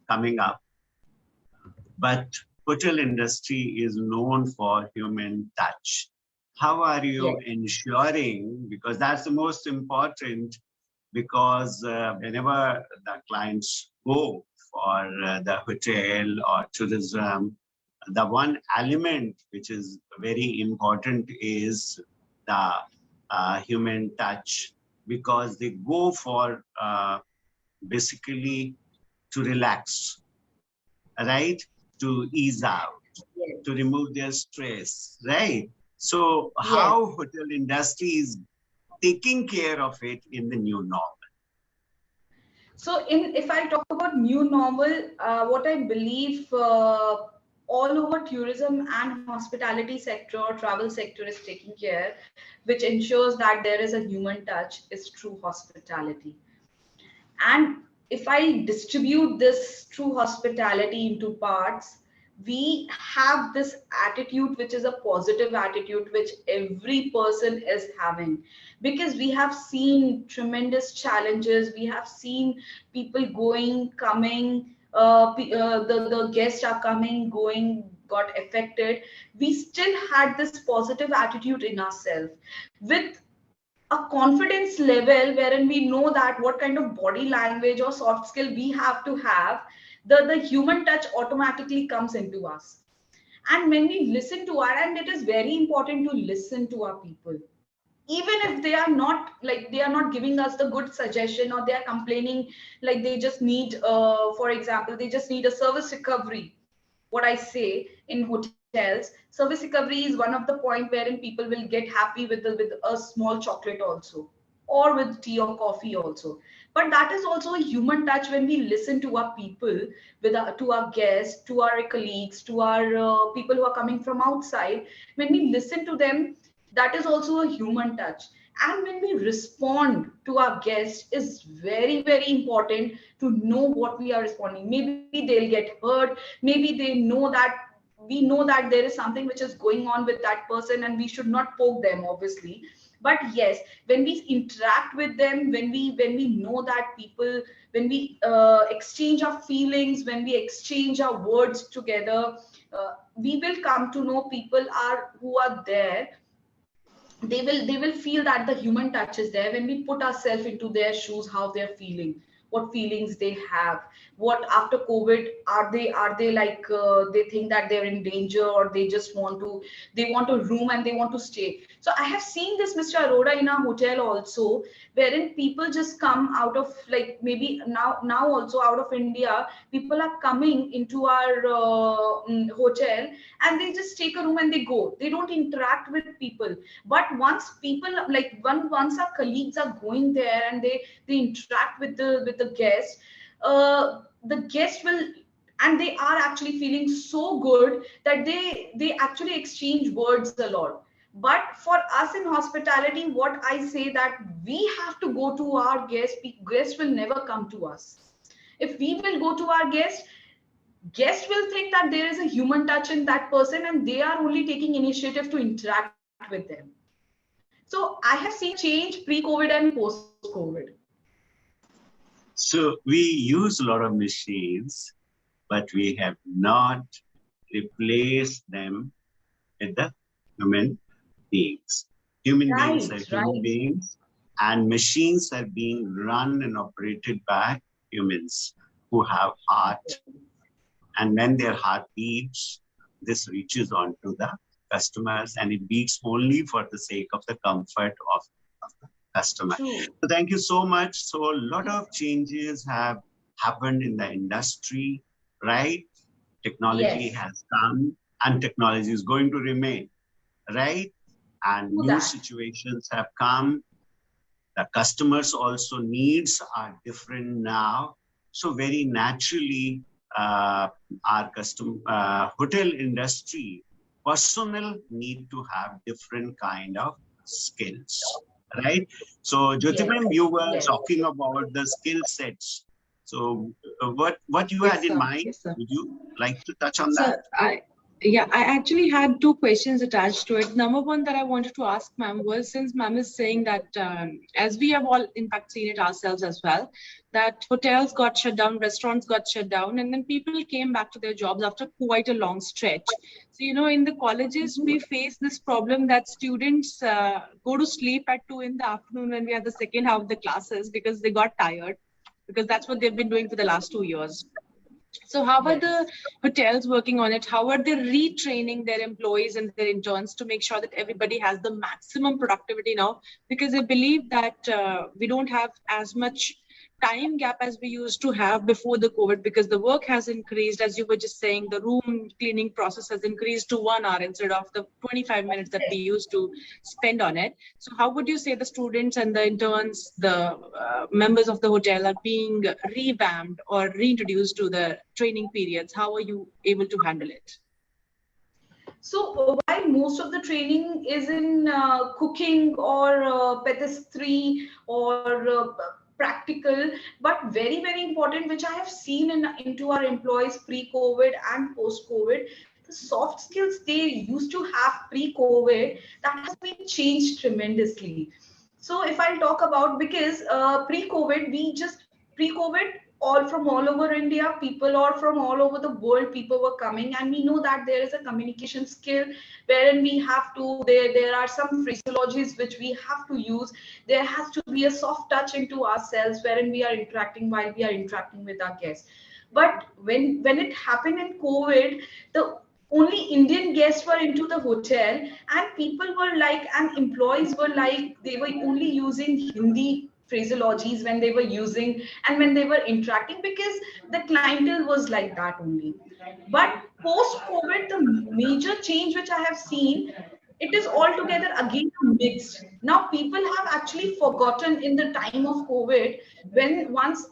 coming up. But hotel industry is known for human touch. How are you Yes. ensuring, because that's the most important, because whenever the clients go for the hotel or tourism, the one element which is very important is the human touch, because they go for basically to relax, right? To ease out, Yes. to remove their stress, right? So Yes. how hotel industry is taking care of it in the new normal? So, if I talk about new normal, what I believe, all over tourism and hospitality sector or travel sector is taking care, which ensures that there is a human touch, is true hospitality. And if I distribute this true hospitality into parts, we have this attitude, which is a positive attitude, which every person is having. Because we have seen tremendous challenges, we have seen people going, coming, the guests are coming, going, got affected. We still had this positive attitude in ourselves with a confidence level wherein we know that what kind of body language or soft skill we have to have, the human touch automatically comes into us. And when we listen to our, and it is very important to listen to our people, even if they are not like, they are not giving us the good suggestion, or they are complaining like they just need, for example, they just need a service recovery. What I say in hotels, service recovery is one of the point wherein people will get happy with a small chocolate also, or with tea or coffee also. But that is also a human touch when we listen to our people, to our guests, to our colleagues, to our people who are coming from outside. When we listen to them, that is also a human touch. And when we respond to our guests is very, very important, to know what we are responding. Maybe they'll get hurt, maybe they know that, we know that there is something which is going on with that person, and we should not poke them, obviously. But yes, when we interact with them, when we know that people, when we exchange our feelings, when we exchange our words together, we will come to know people are who are there. They will feel that the human touch is there when we put ourselves into their shoes, how they're feeling, what feelings they have, what after COVID, are they like, they think that they're in danger, or they want a room and they want to stay. So I have seen this, Mr. Arora, in our hotel also, wherein people just come out of, like, maybe now also out of India, people are coming into our hotel, and they just take a room and they go, they don't interact with people. But once people, like, once our colleagues are going there and they interact with the guest, the guest will, and they are actually feeling so good that they actually exchange words a lot. But for us in hospitality, what I say, that we have to go to our guest will never come to us. If we will go to our guest will think that there is a human touch in that person, and they are only taking initiative to interact with them. So I have seen a change pre-COVID and post-COVID. So we use a lot of machines, but we have not replaced them with the human beings. Human beings are human beings, and machines are being run and operated by humans who have heart. And when their heart beats, this reaches on to the customers, and it beats only for the sake of the comfort of the customer. True. So thank you so much. So a lot of changes have happened in the industry, right? Technology has come, and technology is going to remain, right? And new situations have come. The customers also needs are different now. So very naturally, our hotel industry personnel need to have different kind of skills, right? So Jyoti ma'am, you were talking about the skill sets. So what you had in mind? Would you like to touch on that? I actually had two questions attached to it. Number one that I wanted to ask ma'am was, since ma'am is saying that, as we have all in fact seen it ourselves as well, that hotels got shut down, restaurants got shut down, and then people came back to their jobs after quite a long stretch. So, in the colleges, we face this problem that students go to sleep at 2 in the afternoon when we have the second half of the classes, because they got tired, because that's what they've been doing for the last 2 years. So how are the hotels working on it? How are they retraining their employees and their interns to make sure that everybody has the maximum productivity now? Because I believe that we don't have as much time gap as we used to have before the COVID, because the work has increased. As you were just saying, the room cleaning process has increased to 1 hour instead of the 25 minutes that we used to spend on it. So how would you say the students and the interns, the members of the hotel, are being revamped or reintroduced to the training periods? How are you able to handle it? So while most of the training is in cooking or pastry or practical, but very, very important, which I have seen into our employees pre-COVID and post-COVID, the soft skills they used to have pre-COVID, that has been changed tremendously. So if I'll talk about, because pre-COVID, pre-COVID, all from all over India, people or from all over the world, people were coming, and we know that there is a communication skill wherein we have to, there are some phraseologies which we have to use. There has to be a soft touch into ourselves wherein we are interacting while we are interacting with our guests. But when it happened in COVID, the only Indian guests were into the hotel, and people were like, and employees were like, they were only using Hindi phraseologies when they were using and when they were interacting, because the clientele was like that only. But post COVID, the major change which I have seen, it is altogether again mixed. Now people have actually forgotten in the time of COVID, when once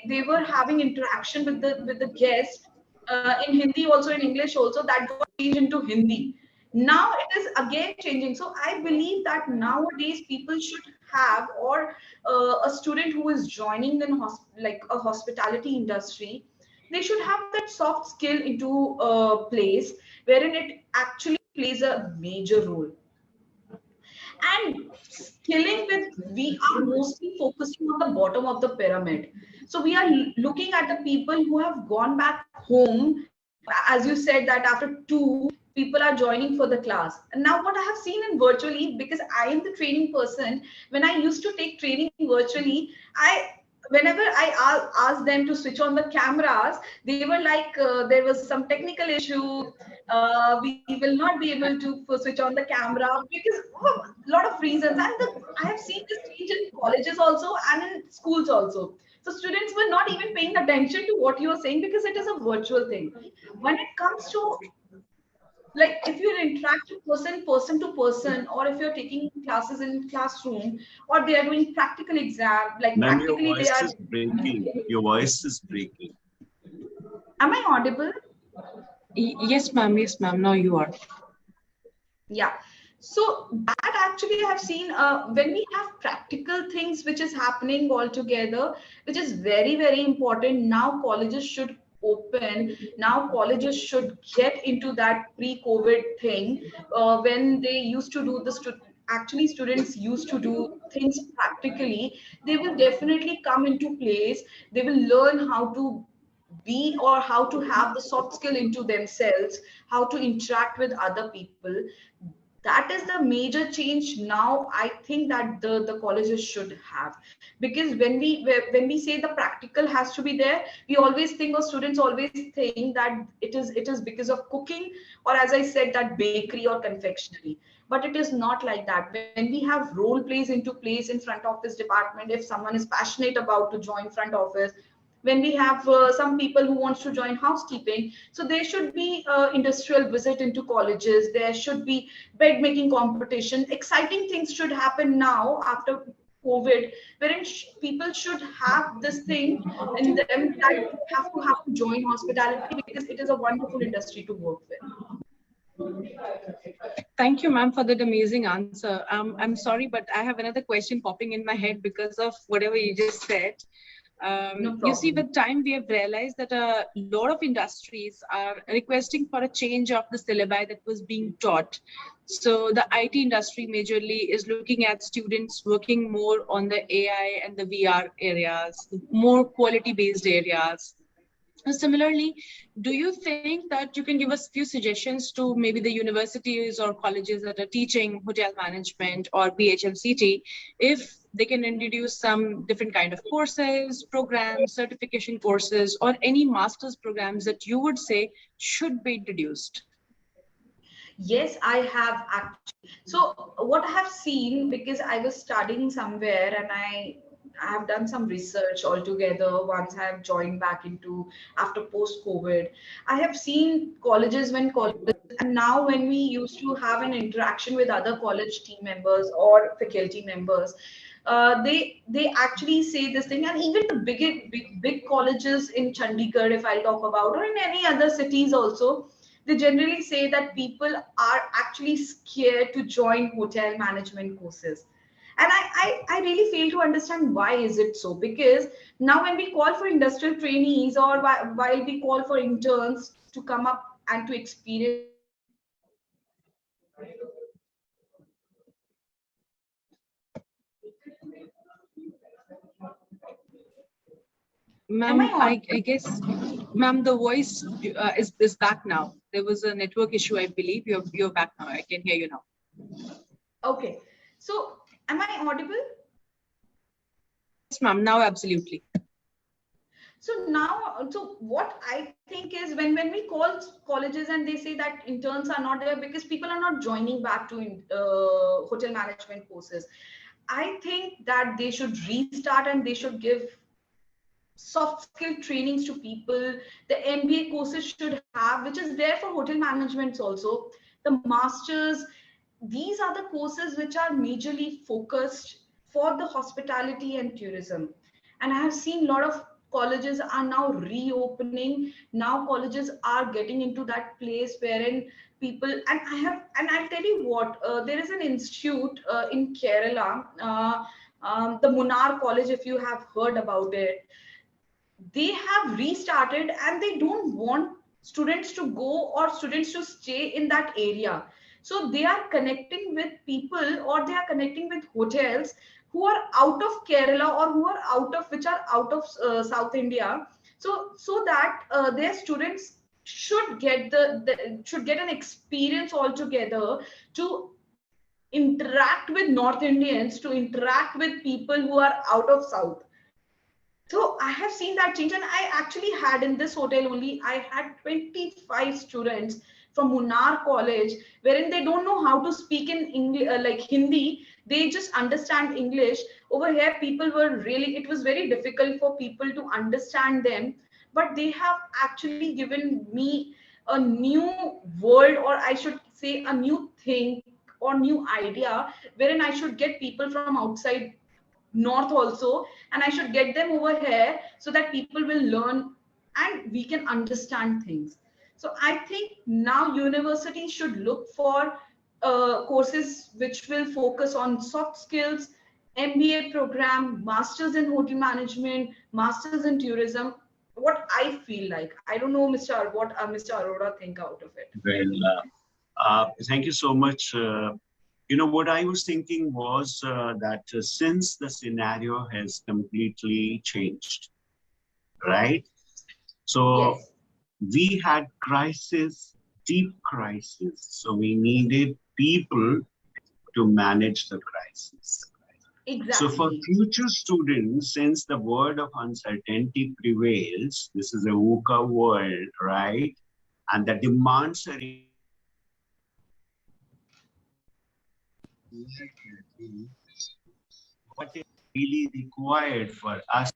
they were having interaction with the guest in Hindi also, in English also, that got changed into Hindi. Now it is again changing. So I believe that nowadays people should have, or a student who is joining in like a hospitality industry, they should have that soft skill into place wherein it actually plays a major role. And skilling with, we are mostly focusing on the bottom of the pyramid. So we are looking at the people who have gone back home, as you said, that after two, people are joining for the class. And now what I have seen in virtually, because I am the training person, when I used to take training virtually, whenever I asked them to switch on the cameras, they were like, there was some technical issue. We will not be able to switch on the camera because a lot of reasons. And I have seen this change in colleges also and in schools also. So students were not even paying attention to what you are saying because it is a virtual thing. When it comes to, like, if you interact with person to person, or if you're taking classes in classroom, or they are doing practical exam, like Ma'am, your practically they voice are. is breaking. Your voice is breaking. Am I audible? Yes, ma'am. Yes, ma'am. Now you are. Yeah. So that actually I have seen when we have practical things which is happening all together, which is very, very important. Now colleges should open. Now colleges should get into that pre-COVID thing when they used to do the actually students used to do things practically. They will definitely come into place. They will learn how to be, or how to have the soft skill into themselves, how to interact with other people. That is the major change now I think that the colleges should have. Because when we say the practical has to be there, we always think, or students always think that it is because of cooking, or as I said, that bakery or confectionery. But it is not like that. When we have role plays into place in front office department, if someone is passionate about to join front office, when we have some people who wants to join housekeeping, so there should be industrial visit into colleges, there should be bed making competition. Exciting things should happen now after COVID, wherein people should have this thing in them, that have to join hospitality because it is a wonderful industry to work with. Thank you, ma'am, for that amazing answer. I'm sorry, but I have another question popping in my head because of whatever you just said. No You see, problem. with time, we have realized that a lot of industries are requesting for a change of the syllabi that was being taught. So the IT industry majorly is looking at students working more on the AI and the VR areas, more quality-based areas. Similarly, do you think that you can give us few suggestions to maybe the universities or colleges that are teaching hotel management or BHMCT, if they can introduce some different kind of courses, programs, certification courses, or any master's programs that you would say should be introduced? Yes, I have actually. So what I have seen, because I was studying somewhere and I have done some research altogether once I have joined back into after post COVID. I have seen colleges, when colleges, and now when we used to have an interaction with other college team members or faculty members, they actually say this thing. And even the big colleges in Chandigarh, if I talk about, or in any other cities also, they generally say that people are actually scared to join hotel management courses. And I really fail to understand why is it so, because now when we call for industrial trainees, or while we call for interns to come up and to experience, am I Ma'am, I audible? guess, ma'am, the voice is back now. There was a network issue, I believe. You're back now. I can hear you now. Okay, so am I audible? Yes, ma'am. Now, absolutely. So now, so what I think is, when we call colleges and they say that interns are not there because people are not joining back to hotel management courses, I think that they should restart and they should give soft skill trainings to people. The MBA courses should have, which is there for hotel managements also. The masters, these are the courses which are majorly focused for the hospitality and tourism. And I have seen a lot of colleges are now reopening. Now colleges are getting into that place wherein people, and I'll tell you what, there is an institute in Kerala, the Munar College, if you have heard about it. They have restarted and they don't want students to go or students to stay in that area. So they are connecting with people, or they are connecting with hotels who are out of Kerala, or who are out of, which are out of South India. So that their students should get should get an experience altogether, to interact with North Indians, to interact with people who are out of South. So I have seen that change, and I actually had, in this hotel only, I had 25 students from Munnar College, wherein they don't know how to speak in English, like Hindi. They just understand English. Over here, people were really, it was very difficult for people to understand them. But they have actually given me a new world, or I should say a new thing or new idea, wherein I should get people from outside north also, and I should get them over here so that people will learn and we can understand things. So I think now universities should look for courses which will focus on soft skills, MBA program, masters in hotel management, masters in tourism. What I feel like, I don't know, what Mr. Arora think out of it. Well, thank you so much. You know, what I was thinking was that since the scenario has completely changed, right? So Yes. we had crisis, deep crisis. So we needed people to manage the crisis. So for Exactly. future students, since the word of uncertainty prevails, this is a VUCA world, right? And the demands are what is really required for us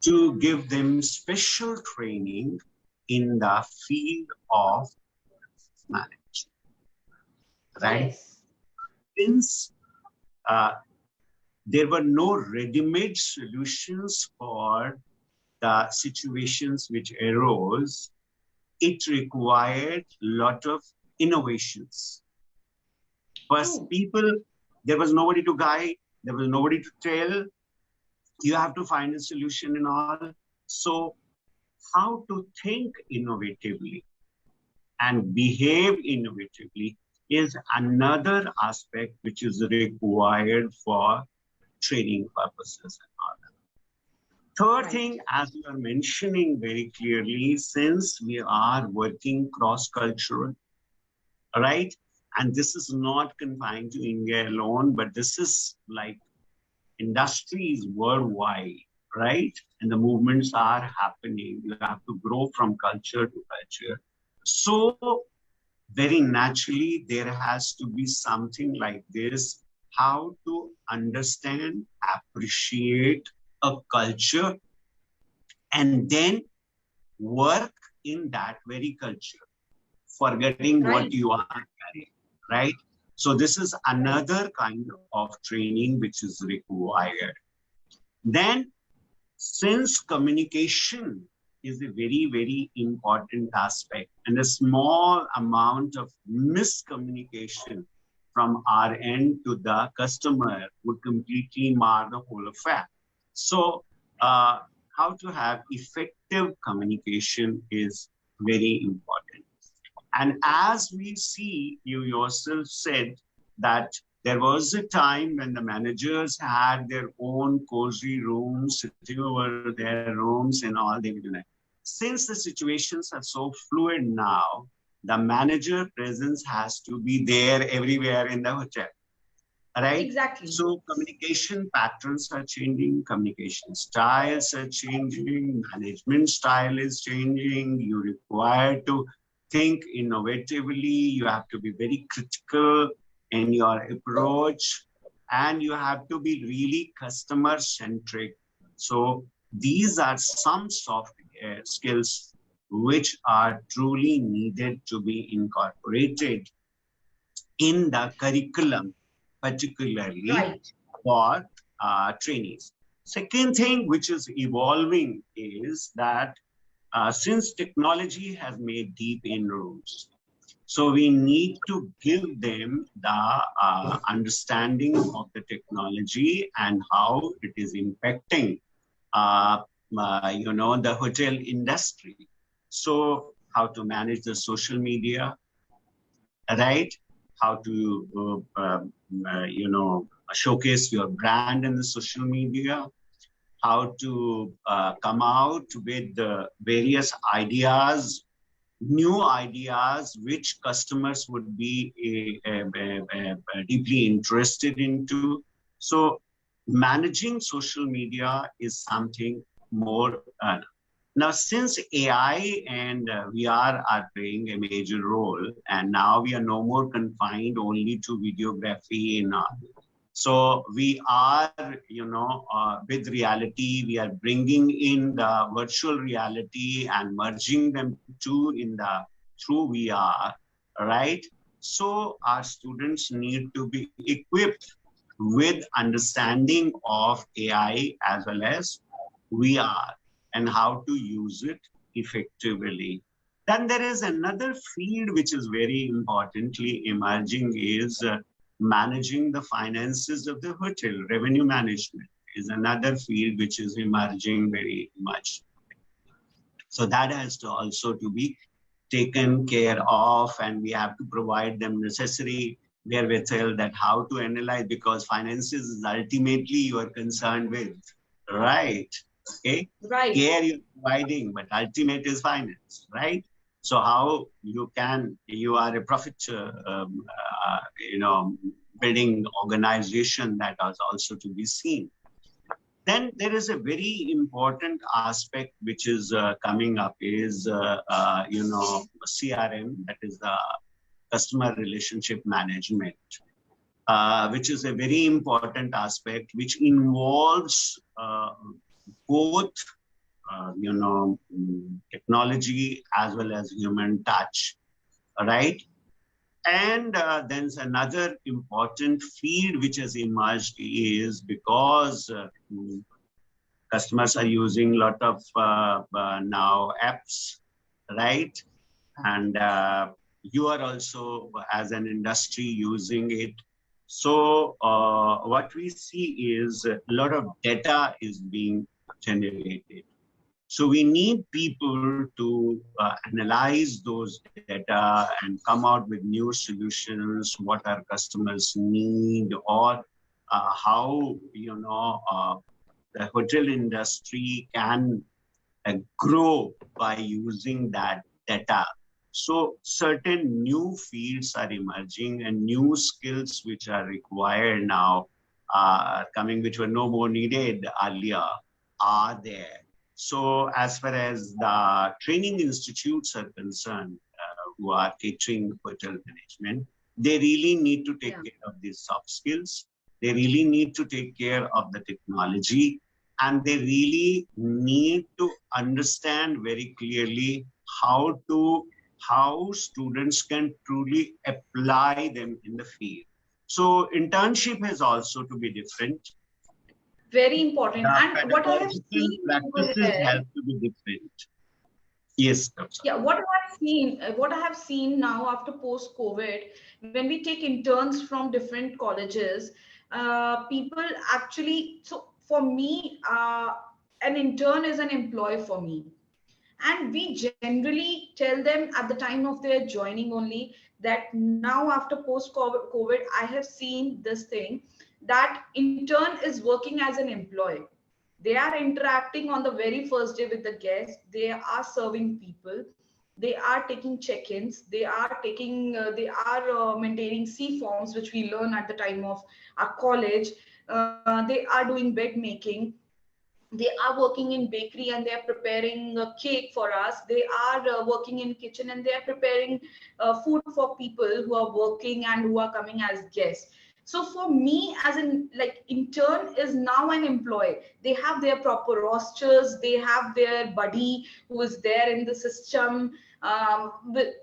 to give them special training in the field of management, right? Yes. Since there were no ready-made solutions for the situations which arose, it required a lot of innovations. First, people, there was nobody to guide, there was nobody to tell, you have to find a solution and all. So how to think innovatively and behave innovatively is another aspect which is required for training purposes and all. Third Right. thing, as you are mentioning very clearly, since we are working cross-cultural, right? And this is not confined to India alone, but this is like industries worldwide, right? And the movements are happening. You have to grow from culture to culture. So very naturally, there has to be something like this, how to understand, appreciate a culture, and then work in that very culture, forgetting what Right. you are carrying, right? So this is another kind of training which is required. Then, since communication is a very, very important aspect, and a small amount of miscommunication from our end to the customer would completely mar the whole affair. So how to have effective communication is very important. And as we see, you yourself said that there was a time when the managers had their own cozy rooms, sitting over their rooms and all they would. Since the situations are so fluid now, the manager presence has to be there everywhere in the hotel. Right? Exactly. So communication patterns are changing, communication styles are changing, management style is changing. You require to think innovatively. You have to be very critical in your approach, and you have to be really customer centric. So these are some soft skills which are truly needed to be incorporated in the curriculum, particularly for trainees. Second thing which is evolving is that since technology has made deep inroads, so we need to give them the understanding of the technology and how it is impacting, the hotel industry. So how to manage the social media, right? How to, showcase your brand in the social media, how to come out with the various ideas, new ideas, which customers would be deeply interested into. So managing social media is something more. Now, since AI and VR are playing a major role, and now we are no more confined only to videography and all. So we are, with reality, we are bringing in the virtual reality and merging them through VR, right? So our students need to be equipped with understanding of AI as well as VR and how to use it effectively. Then there is another field which is very importantly emerging is managing the finances of the hotel. Revenue management is another field which is emerging very much. So that has to also to be taken care of, and we have to provide them necessary wherewithal that how to analyze, because finances is ultimately you are concerned with, right? Okay, right. Care you're providing, but ultimate is finance, right? So how you are a profit, building organization, that is also to be seen. Then there is a very important aspect which is coming up is, CRM, that is the customer relationship management, which is a very important aspect which involves both, technology as well as human touch, right? And then another important field which has emerged is because customers are using a lot of now apps, right? And you are also as an industry using it. So what we see is a lot of data is being generated. So we need people to analyze those data and come out with new solutions, what our customers need, or how, the hotel industry can grow by using that data. So certain new fields are emerging and new skills which are required now coming, which were no more needed earlier, are there. So as far as the training institutes are concerned, who are catering hotel management, they really need to take care of these soft skills. They really need to take care of the technology, and they really need to understand very clearly how students can truly apply them in the field. So internship has also to be different. Very important. And what I have seen practices have to be different. Yes, Dr. Yeah, what I have seen now after post-COVID, when we take interns from different colleges, people actually, so for me, an intern is an employee for me. And we generally tell them at the time of their joining only that now after post-COVID, I have seen this thing that intern is working as an employee. They are interacting on the very first day with the guests. They are serving people. They are taking check-ins. They are maintaining C forms, which we learn at the time of our college. They are doing bed making. They are working in bakery and they are preparing a cake for us. They are working in kitchen and they are preparing food for people who are working and who are coming as guests. So for me as an like intern is now an employee. They have their proper rosters, they have their buddy who is there in the system,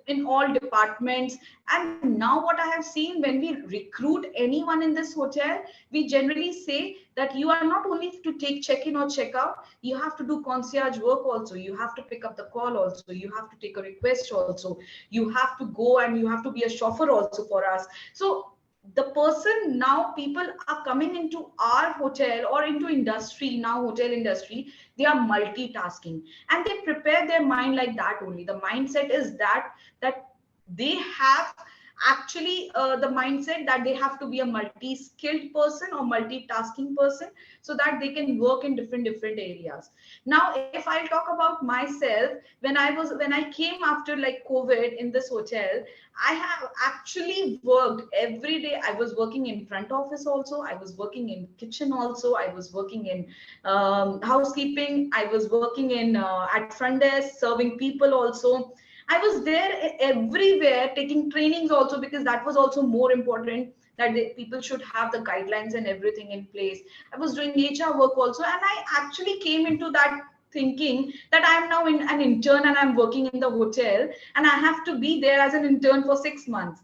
in all departments. And now what I have seen, when we recruit anyone in this hotel, we generally say that you are not only to take check-in or check-out, you have to do concierge work also. You have to pick up the call also. You have to take a request also. You have to go and you have to be a chauffeur also for us. So the person now, people are coming into our hotel or into industry now, hotel industry, they are multitasking and they prepare their mind like that only. The mindset is that they have actually the mindset that they have to be a multi-skilled person or multitasking person so that they can work in different areas. Now if I'll talk about myself, when I came after like COVID in this hotel, I have actually worked every day. I was working in front office also, I was working in kitchen also, I was working in housekeeping, I was working in at front desk serving people also. I was there everywhere taking trainings also, because that was also more important, that people should have the guidelines and everything in place. I was doing HR work also, and I actually came into that thinking that I'm now an intern and I'm working in the hotel and I have to be there as an intern for 6 months.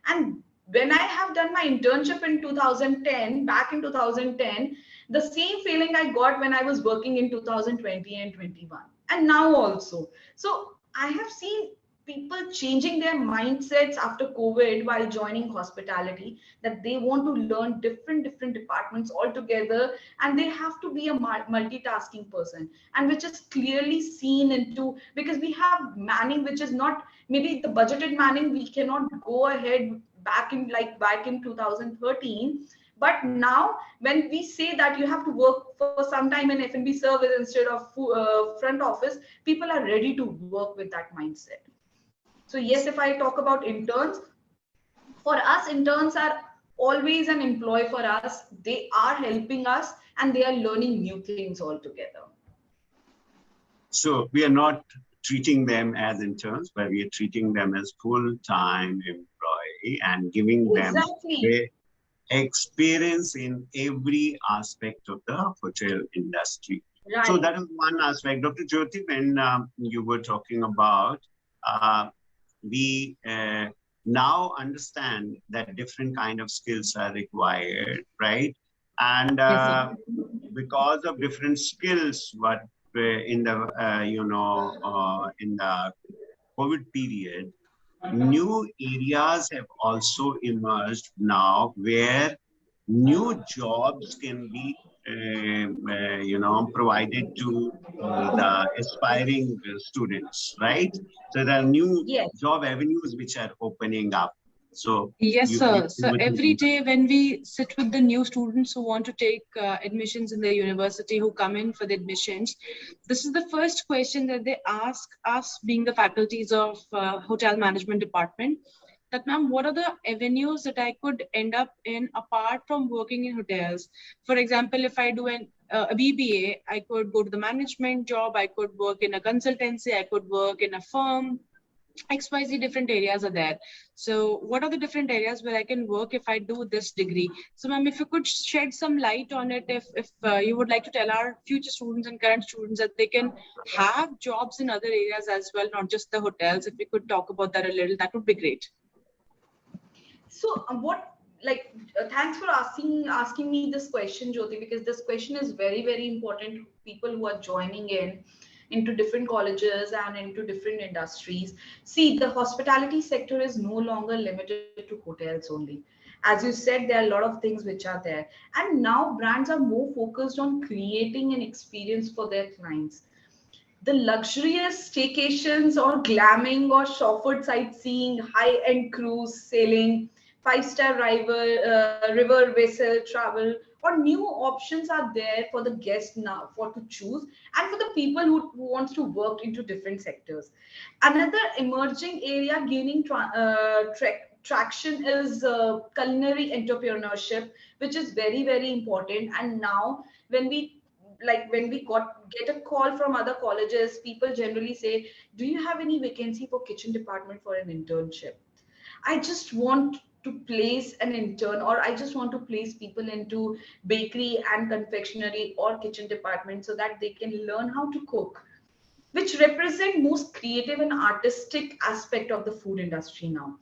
And when I have done my internship in 2010, back in 2010, the same feeling I got when I was working in 2020 and 21, and now also. So I have seen people changing their mindsets after COVID while joining hospitality, that they want to learn different departments altogether, and they have to be a multitasking person, and which is clearly seen into, because we have manning which is not maybe the budgeted manning. We cannot go ahead back in 2013. But now when we say that you have to work for some time in F&B service instead of front office, people are ready to work with that mindset. So yes, if I talk about interns, for us, interns are always an employee for us. They are helping us and they are learning new things altogether. So we are not treating them as interns, but we are treating them as full-time employee and giving them the experience in every aspect of the hotel industry. Right. So that is one aspect. Dr. Jyoti, when you were talking about, we now understand that different kind of skills are required, right? And because of different skills, what in the in the COVID period, new areas have also emerged now where new jobs can be provided to the aspiring students, right? So there are new job avenues which are opening up. So yes, sir. So every day when we sit with the new students who want to take admissions in the university, who come in for the admissions, this is the first question that they ask us, being the faculties of hotel management department, that ma'am, what are the avenues that I could end up in apart from working in hotels? For example, if I do a BBA, I could go to the management job, I could work in a consultancy, I could work in a firm. XYZ different areas are there. So what are the different areas where I can work if I do this degree? So ma'am, if you could shed some light on it, if you would like to tell our future students and current students that they can have jobs in other areas as well, not just the hotels. If we could talk about that a little, that would be great. So thanks for asking me this question, Jyoti, because this question is very important to people who are joining in. into different colleges and into different industries. See, the hospitality sector is no longer limited to hotels only. As you said, there are a lot of things which are there. And now brands are more focused on creating an experience for their clients. The luxurious staycations or glamming or chauffeured sightseeing, high-end cruise sailing, five-star river vessel travel, or new options are there for the guests now for to choose, and for the people who wants to work into different sectors. Another emerging area gaining traction is culinary entrepreneurship, which is very, very important. And now when we get a call from other colleges, people generally say, do you have any vacancy for kitchen department for an internship? I just want to place an intern, or I just want to place people into bakery and confectionery or kitchen department so that they can learn how to cook, which represent most creative and artistic aspect of the food industry now.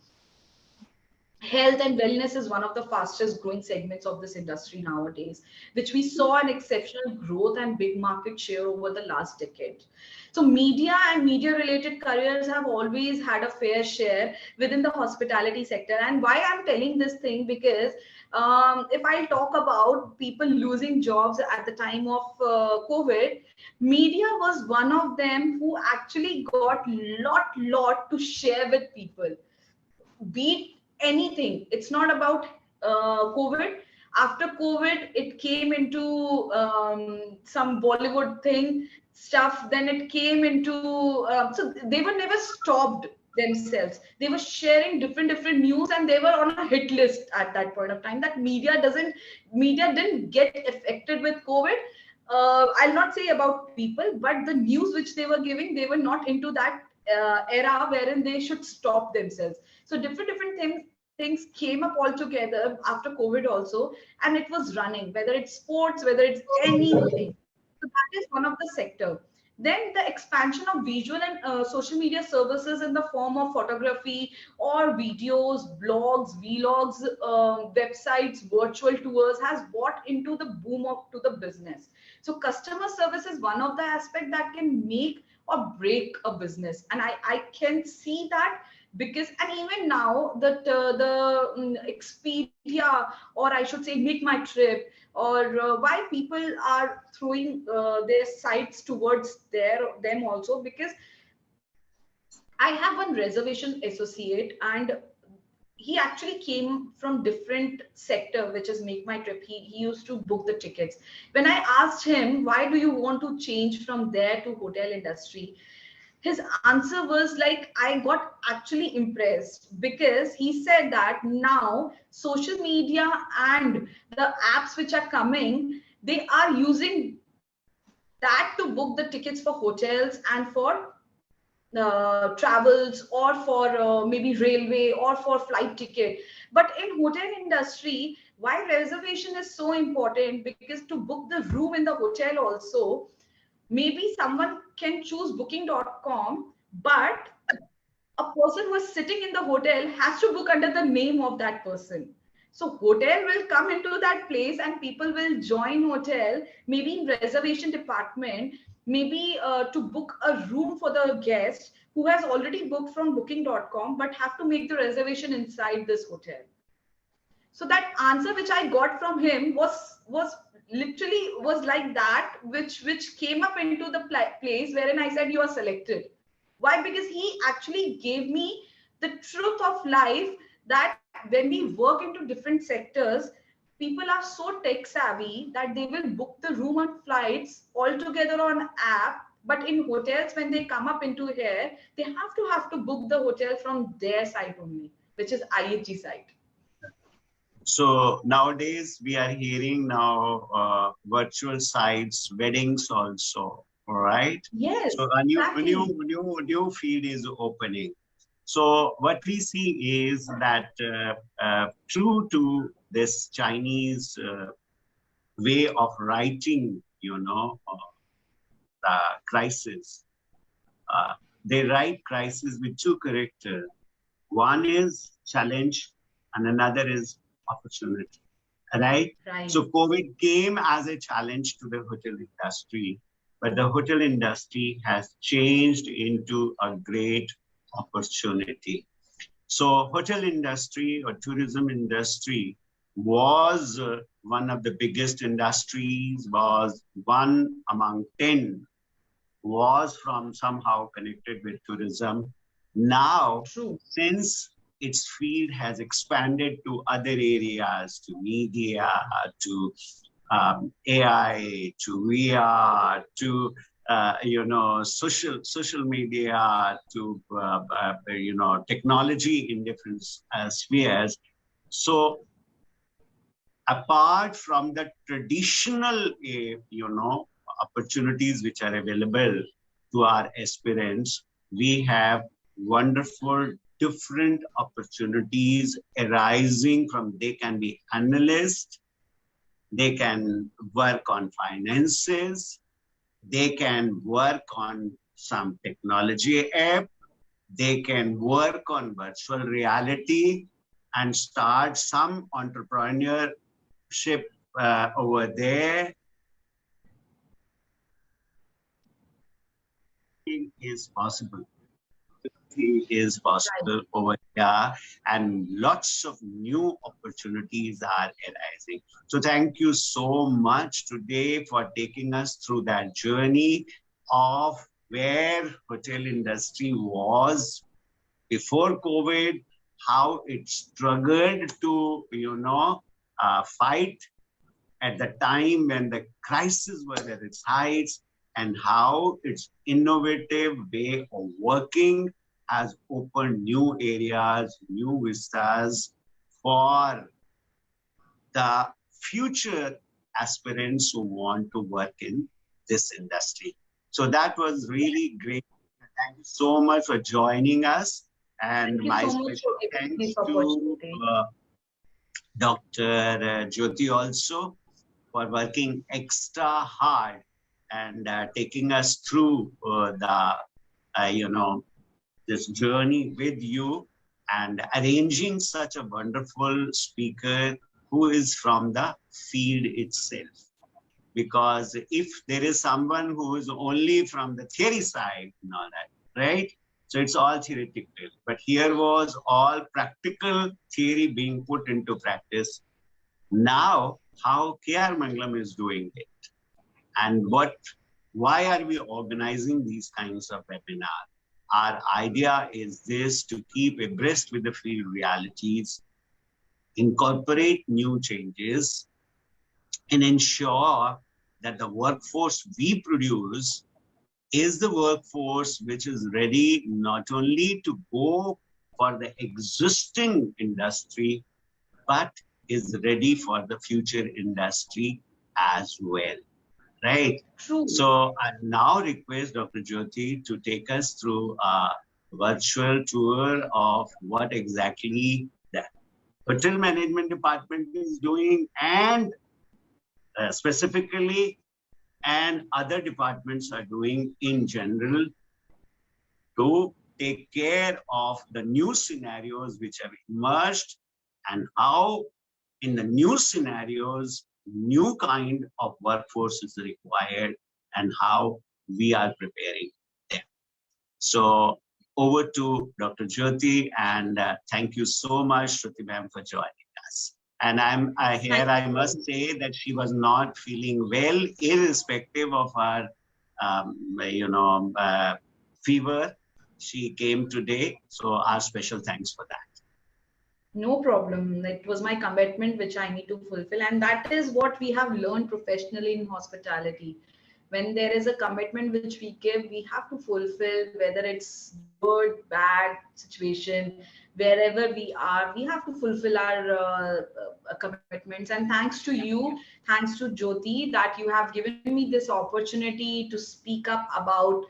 Health and wellness is one of the fastest growing segments of this industry nowadays, which we saw an exceptional growth and big market share over the last decade. So media and media related careers have always had a fair share within the hospitality sector. And why I'm telling this thing, because if I talk about people losing jobs at the time of COVID, media was one of them who actually got lot to share with people. Be anything. It's not about COVID. After COVID, it came into some Bollywood thing stuff. Then it came into so they were never stopped themselves. They were sharing different news, and they were on a hit list at that point of time. That media didn't get affected with COVID. I'll not say about people, but the news which they were giving, they were not into that era wherein they should stop themselves. So different things came up all together after COVID also, and it was running, whether it's sports, whether it's anything. So that is one of the sector. Then the expansion of visual and social media services in the form of photography or videos, blogs, vlogs, websites, virtual tours has brought into the boom of to the business. So customer service is one of the aspects that can make or break a business, and I can see that, because and even now that the Expedia, or I should say Make My Trip, or why people are throwing their sites towards them also, because I have one reservation associate, and he actually came from different sector, which is Make My Trip. He used to book the tickets. When I asked him, why do you want to change from there to hotel industry, his answer was like, I got actually impressed, because he said that now social media and the apps which are coming, they are using that to book the tickets for hotels and for travels, or for maybe railway, or for flight ticket. But in hotel industry, why reservation is so important, because to book the room in the hotel also, maybe someone can choose booking.com, but a person who is sitting in the hotel has to book under the name of that person. So hotel will come into that place, and people will join hotel, maybe in reservation department, maybe to book a room for the guest who has already booked from booking.com, but have to make the reservation inside this hotel. So that answer which I got from him was literally was like that, which came up into the place wherein I said, you are selected. Why? Because he actually gave me the truth of life, that when we work into different sectors, people are so tech savvy that they will book the room on flights altogether on app. But in hotels, when they come up into here, they have to book the hotel from their site only, which is IHG site. So nowadays we are hearing now virtual sites, weddings also, all right? Yes. So a new field is opening. So what we see is that true to this Chinese way of writing, the crisis, they write crisis with two characters. One is challenge and another is opportunity, right? So COVID came as a challenge to the hotel industry, but the hotel industry has changed into a great opportunity. So hotel industry or tourism industry was one of the biggest industries, was one among 10, was from somehow connected with tourism. Now, True. since its field has expanded to other areas, to media, to AI, to VR, to social media, to technology in different spheres. So apart from the traditional, opportunities which are available to our aspirants, we have wonderful different opportunities arising from. They can be analysts, they can work on finances, they can work on some technology app, they can work on virtual reality and start some entrepreneurship over there. Is possible. Is possible over here, and lots of new opportunities are arising. So thank you so much today for taking us through that journey of where hotel industry was before COVID, how it struggled to fight at the time when the crisis was at its heights, and how its innovative way of working has opened new areas, new vistas for the future aspirants who want to work in this industry. So that was really great. Thank you so much for joining us. And my special thanks to Dr. Jyoti also for working extra hard and taking us through this journey with you, and arranging such a wonderful speaker who is from the field itself. Because if there is someone who is only from the theory side and all that, right? So it's all theoretical. But here was all practical theory being put into practice. Now, how K.R.Mangalam is doing it, and why are we organizing these kinds of webinars? Our idea is this: to keep abreast with the field realities, incorporate new changes, and ensure that the workforce we produce is the workforce which is ready not only to go for the existing industry, but is ready for the future industry as well. Right. True. So I now request Dr. Jyoti to take us through a virtual tour of what exactly the hotel management department is doing, and specifically, and other departments are doing in general to take care of the new scenarios which have emerged, and how in the new scenarios new kind of workforce is required, and how we are preparing them. So over to Dr. Jyoti, and thank you so much, Shruti ma'am, for joining us. And I must say that she was not feeling well, irrespective of her, fever. She came today, so our special thanks for that. No problem. It was my commitment which I need to fulfill. And that is what we have learned professionally in hospitality. When there is a commitment which we give, we have to fulfill, whether it's good, bad situation, wherever we are, we have to fulfill our commitments. And thanks to you, thanks to Jyoti, that you have given me this opportunity to speak up about,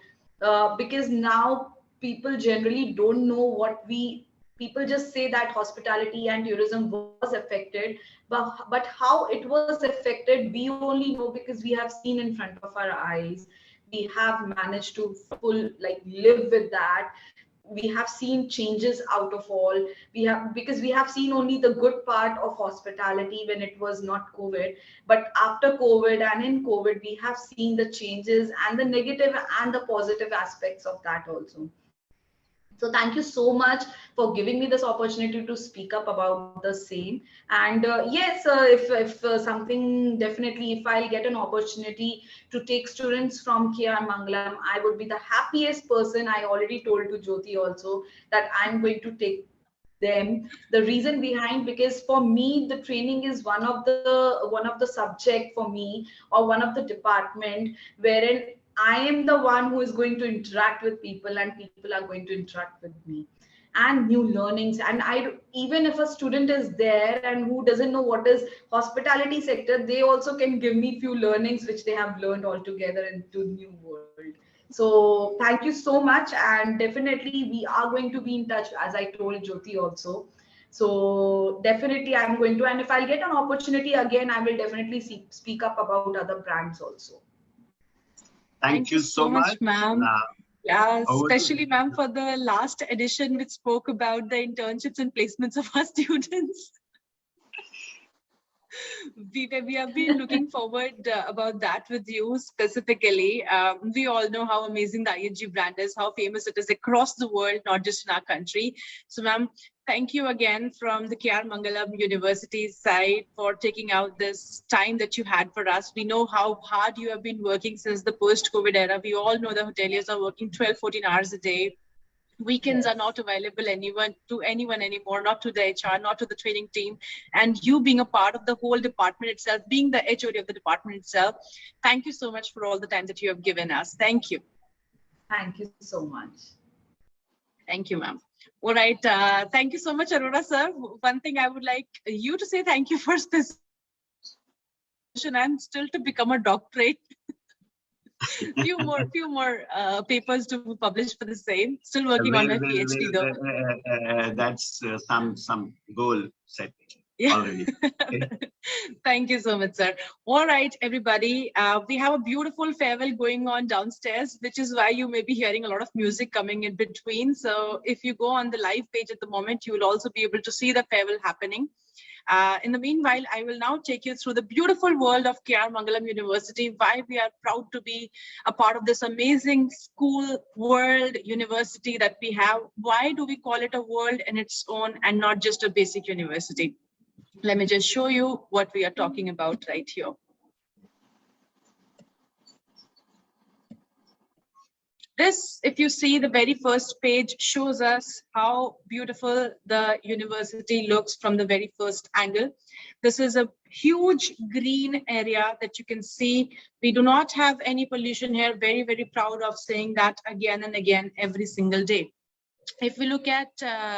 because now people generally don't know what people just say that hospitality and tourism was affected, but how it was affected, we only know because we have seen in front of our eyes. We have managed to live with that. we have seen changes out of all. Because we have seen only the good part of hospitality when it was not COVID, but after COVID and in COVID, we have seen the changes and the negative and the positive aspects of that also. So thank you so much for giving me this opportunity to speak up about the same. And yes, if something, definitely, if I'll get an opportunity to take students from K.R.Mangalam, I would be the happiest person. I already told to Jyoti also that I'm going to take them. The reason behind, because for me the training is one of the subject for me, or one of the department wherein I am the one who is going to interact with people and people are going to interact with me, and new learnings. And even if a student is there and who doesn't know what is hospitality sector, they also can give me few learnings which they have learned altogether into new world. So thank you so much, and definitely we are going to be in touch, as I told Jyoti also. So definitely I'm going to, and if I'll get an opportunity again, I will definitely speak up about other brands also. Thank you so much, ma'am. Yeah, Over to especially ma'am for the last edition which spoke about the internships and placements of our students. We have been looking forward about that with you specifically. We all know how amazing the ING brand is, how famous it is across the world, not just in our country. So ma'am, thank you again from the K.R.Mangalam University side for taking out this time that you had for us. We know how hard you have been working since the post-COVID era. We all know the hoteliers are working 12, 14 hours a day. Weekends are not available to anyone anymore, not to the HR, not to the training team. And you being a part of the whole department itself, being the HOD of the department itself, thank you so much for all the time that you have given us. Thank you. Thank you so much. Thank you, ma'am. All right. Thank you so much, Arora sir. One thing I would like you to say thank you for this and still to become a doctorate. few more papers to publish for the same. Still working on my PhD though. That's some goal set already. Okay. Thank you so much, sir. All right, everybody. We have a beautiful farewell going on downstairs, which is why you may be hearing a lot of music coming in between. So if you go on the live page at the moment, you will also be able to see the farewell happening. In the meanwhile, I will now take you through the beautiful world of K.R.Mangalam University, why we are proud to be a part of this amazing school, world, university that we have. Why do we call it a world in its own and not just a basic university? Let me just show you what we are talking about right here. This, if you see the very first page, shows us how beautiful the university looks from the very first angle. This is a huge green area that you can see. We do not have any pollution here. Very, very proud of saying that again and again every single day. If we look at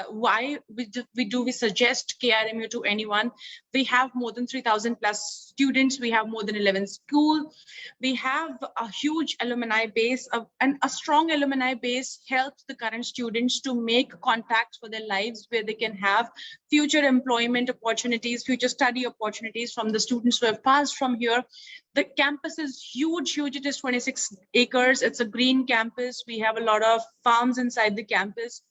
why we suggest KRMU to anyone, we have more than 3,000 plus students. We have more than 11 schools. We have a huge alumni base, and a strong alumni base helps the current students to make contacts for their lives where they can have future employment opportunities, future study opportunities from the students who have passed from here. The campus is huge. It is 26 acres. It's a green campus. We have a lot of farms inside the campus.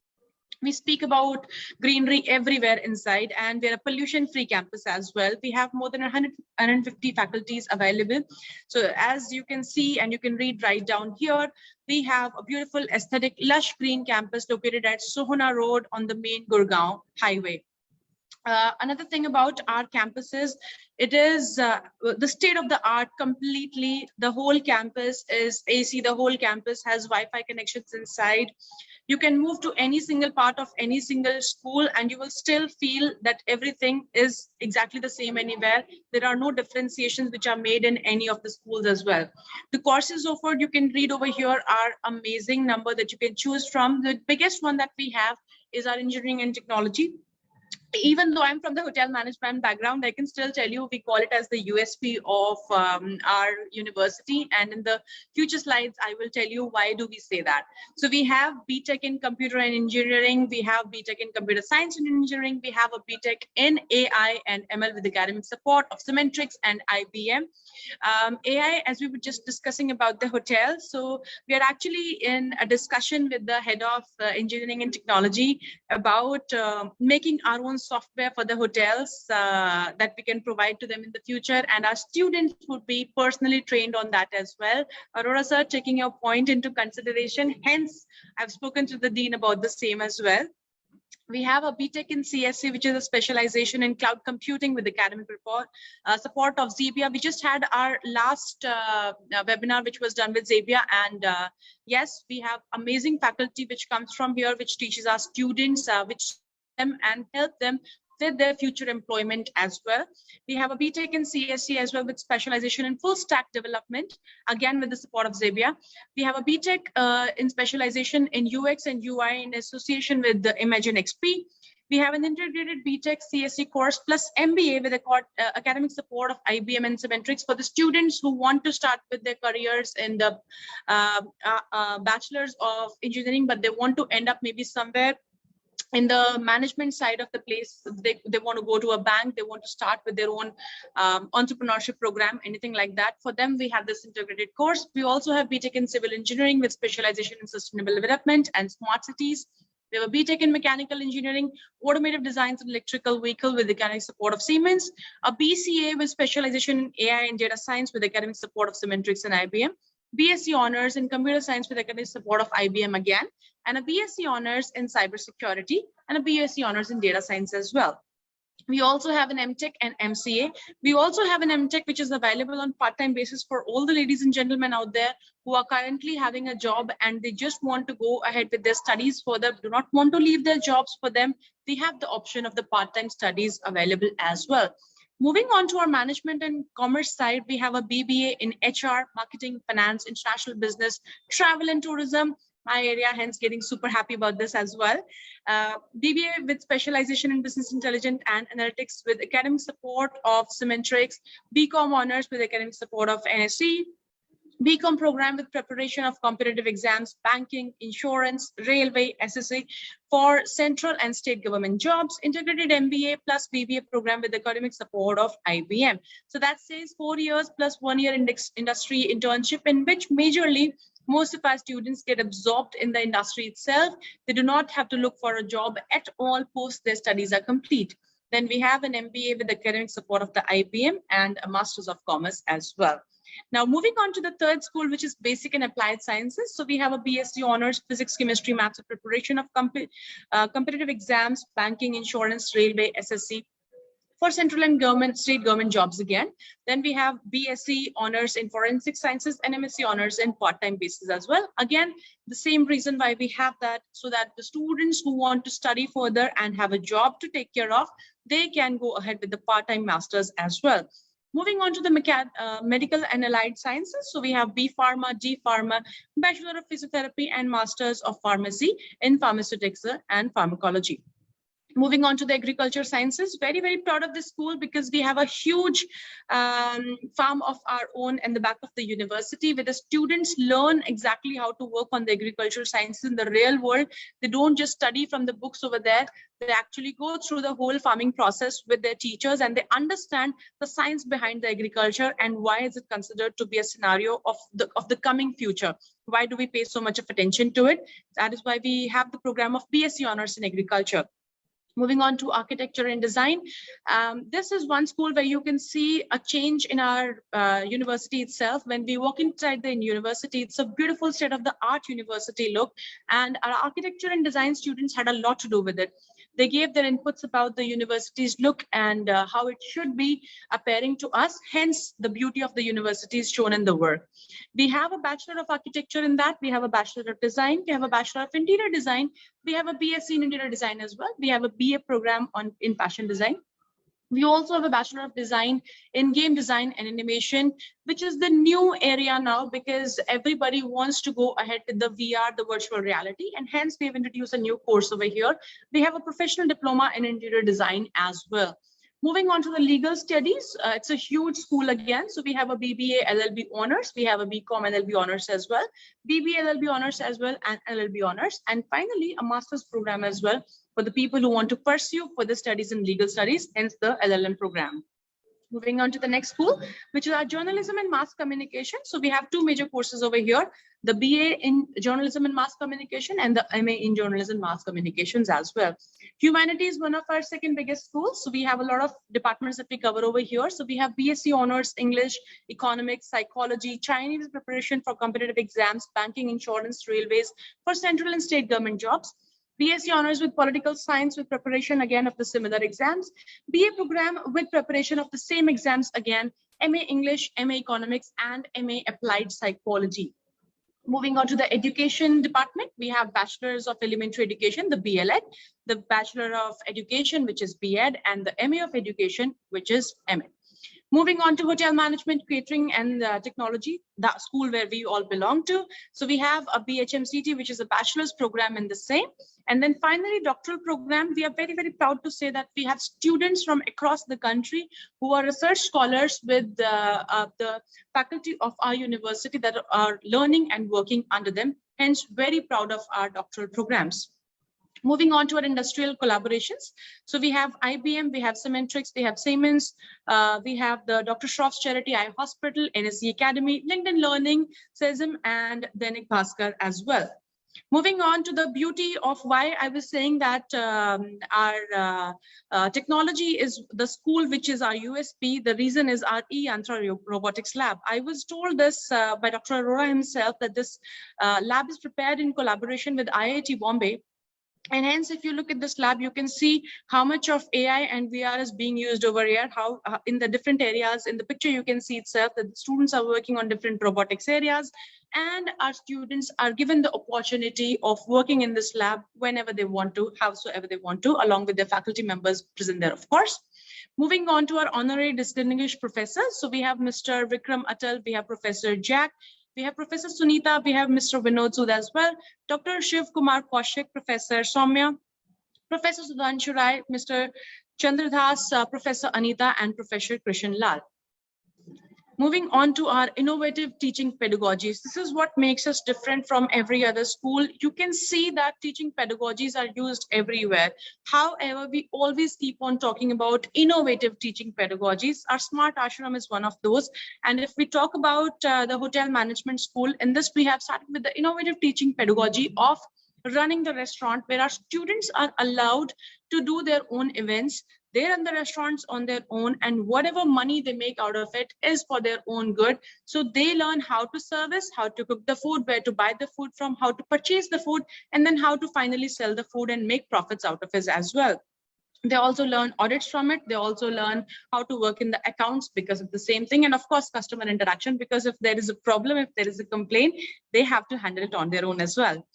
We speak about greenery everywhere inside, and we're a pollution-free campus as well. We have more than 150 faculties available. So as you can see, and you can read right down here, we have a beautiful aesthetic, lush green campus located at Sohna Road on the main Gurgaon highway. Another thing about our campus is it is the state of the art completely. The whole campus is AC. The whole campus has Wi-Fi connections inside. You can move to any single part of any single school and you will still feel that everything is exactly the same anywhere. There are no differentiations which are made in any of the schools as well. The courses offered, you can read over here, are amazing number that you can choose from. The biggest one that we have is our engineering and technology. even though I'm from the hotel management background, I can still tell you we call it as the USP of our university. And in the future slides, I will tell you why do we say that. So we have BTech in computer and engineering. We have BTech in computer science and engineering. We have a BTech in AI and ML with academic support of Symmetrics and IBM. AI, as we were just discussing about the hotel. So we are actually in a discussion with the head of engineering and technology about making our own software for the hotels that we can provide to them in the future. And our students would be personally trained on that as well. Arora sir, taking your point into consideration. Hence, I've spoken to the dean about the same as well. We have a BTech in CSC, which is a specialization in cloud computing with academic support of Xebia. We just had our last webinar, which was done with Xebia. And yes, we have amazing faculty which comes from here, which teaches our students, which them and help them with their future employment as well. We have a BTech in CSC as well with specialization in full stack development, again with the support of Xebia. We have a BTech in specialization in UX and UI in association with the Imagine XP. We have an integrated BTech CSC course plus MBA with academic support of IBM and Symmetrics for the students who want to start with their careers in the bachelor's of engineering, but they want to end up maybe somewhere in the management side of the place. They want to go to a bank, they want to start with their own entrepreneurship program, anything like that. For them, we have this integrated course. We also have BTech in civil engineering with specialization in sustainable development and smart cities. We have a BTech in mechanical engineering, automotive designs and electrical vehicle with academic support of Siemens, a BCA with specialization in AI and data science with academic support of Symmetrics and IBM, BSc Honors in Computer Science with academic support of IBM again, and a BSc Honors in Cybersecurity, and a BSc Honors in Data Science as well. We also have an MTech and MCA. We also have an MTech which is available on part-time basis for all the ladies and gentlemen out there who are currently having a job and they just want to go ahead with their studies further, do not want to leave their jobs. For them, they have the option of the part-time studies available as well. Moving on to our management and commerce side, we have a BBA in HR, marketing, finance, international business, travel and tourism, my area, hence getting super happy about this as well. BBA with specialization in business intelligence and analytics with academic support of Symmetrics, BCom honors with academic support of NSE, BCom program with preparation of competitive exams, banking, insurance, railway, SSC for central and state government jobs, integrated MBA plus BBA program with academic support of IBM. So that says 4 years plus 1 year industry internship, in which majorly most of our students get absorbed in the industry itself. They do not have to look for a job at all post their studies are complete. Then we have an MBA with academic support of the IBM and a Masters of Commerce as well. Now, moving on to the third school, which is Basic and Applied Sciences. So we have a BSc Honors, Physics, Chemistry, Maths, with preparation of competitive exams, banking, insurance, railway, SSC for central and state government jobs again. Then we have BSc Honors in Forensic Sciences and MSc Honors in part-time basis as well. Again, the same reason why we have that, so that the students who want to study further and have a job to take care of, they can go ahead with the part-time masters as well. Moving on to the medical and allied sciences. So we have B Pharma, D Pharma, Bachelor of Physiotherapy and Masters of Pharmacy in Pharmaceutics and Pharmacology. Moving on to the agriculture sciences, very, very proud of this school because we have a huge farm of our own in the back of the university where the students learn exactly how to work on the agriculture sciences in the real world. They don't just study from the books over there. They actually go through the whole farming process with their teachers and they understand the science behind the agriculture and why is it considered to be a scenario of the coming future. Why do we pay so much of attention to it? That is why we have the program of BSc Honors in Agriculture. Moving on to architecture and design. This is one school where you can see a change in our university itself. When we walk inside the university, it's a beautiful state-of-the-art university look, and our architecture and design students had a lot to do with it. They gave their inputs about the university's look and how it should be appearing to us. Hence, the beauty of the university is shown in the work. We have a Bachelor of Architecture in that. We have a Bachelor of Design. We have a Bachelor of Interior Design. We have a BSc in Interior Design as well. We have a BA program in Fashion Design. We also have a Bachelor of Design in Game Design and Animation, which is the new area now because everybody wants to go ahead with the VR, the virtual reality, and hence we have introduced a new course over here. We have a professional diploma in interior design as well. Moving on to the legal studies, it's a huge school again. So we have a BBA LLB honors, we have a BCom LLB honors as well, BBA LLB honors as well, and LLB honors, and finally a master's program as well for the people who want to pursue further studies in legal studies, hence the LLM program. Moving on to the next school, which is our journalism and mass communication. So we have two major courses over here, the BA in journalism and mass communication and the MA in journalism and mass communications as well. Humanities is one of our second biggest schools. So we have a lot of departments that we cover over here. So we have BSc honors, English, economics, psychology, Chinese preparation for competitive exams, banking, insurance, railways for central and state government jobs. BSc honors with political science with preparation again of the similar exams, BA program with preparation of the same exams again, MA English, MA Economics, and MA Applied Psychology. Moving on to the education department, we have Bachelors of Elementary Education, the BLEd, the Bachelor of Education, which is BEd, and the MA of Education, which is MA. Moving on to hotel management, catering, and technology, the school where we all belong to. So we have a BHMCT, which is a bachelor's program in the same. And then finally, doctoral program. We are very, very proud to say that we have students from across the country who are research scholars with the faculty of our university that are learning and working under them. Hence, very proud of our doctoral programs. Moving on to our industrial collaborations. So we have IBM, we have Cementrix, we have Siemens, we have the Dr. Shroff's Charity Eye Hospital, NSC Academy, LinkedIn Learning, CESM, and Dainik Bhaskar as well. Moving on to the beauty of why I was saying that our technology is the school, which is our USP. The reason is our eYantra robotics lab. I was told this by Dr. Arora himself that this lab is prepared in collaboration with IIT Bombay. And hence, if you look at this lab, you can see how much of AI and VR is being used over here, how in the different areas. In the picture, you can see itself that the students are working on different robotics areas, and our students are given the opportunity of working in this lab whenever they want to, howsoever they want to, along with their faculty members present there, of course. Moving on to our honorary distinguished professors. So we have Mr. Vikram Atal, we have Professor Jack, we have Professor Sunita, we have Mr. Vinod Sood as well, Dr. Shiv Kumar Kaushik, Professor Soumya, Professor Sudhanshu Rai, Mr. Chandradas, Professor Anita, and Professor Krishan Lal. Moving on to our innovative teaching pedagogies. This is what makes us different from every other school. You can see that teaching pedagogies are used everywhere. However, we always keep on talking about innovative teaching pedagogies. Our Smart Ashram is one of those. And if we talk about the hotel management school, in this we have started with the innovative teaching pedagogy of running the restaurant, where our students are allowed to do their own events. They run the restaurants on their own, and whatever money they make out of it is for their own good. So they learn how to service, how to cook the food, where to buy the food from, how to purchase the food, and then how to finally sell the food and make profits out of it as well. They also learn audits from it. They also learn how to work in the accounts because of the same thing. And of course, customer interaction, because if there is a problem, if there is a complaint, they have to handle it on their own as well.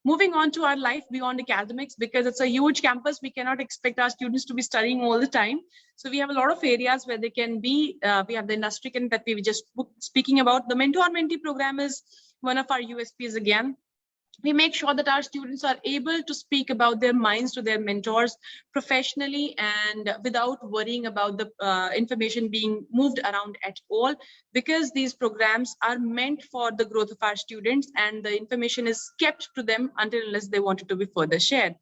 Moving on to our life beyond academics, because it's a huge campus, we cannot expect our students to be studying all the time. So we have a lot of areas where they can be. We have the industry that we were just speaking about. The mentor-mentee program is one of our USPs again. We make sure that our students are able to speak about their minds to their mentors professionally and without worrying about the information being moved around at all, because these programs are meant for the growth of our students and the information is kept to them until unless they want it to be further shared.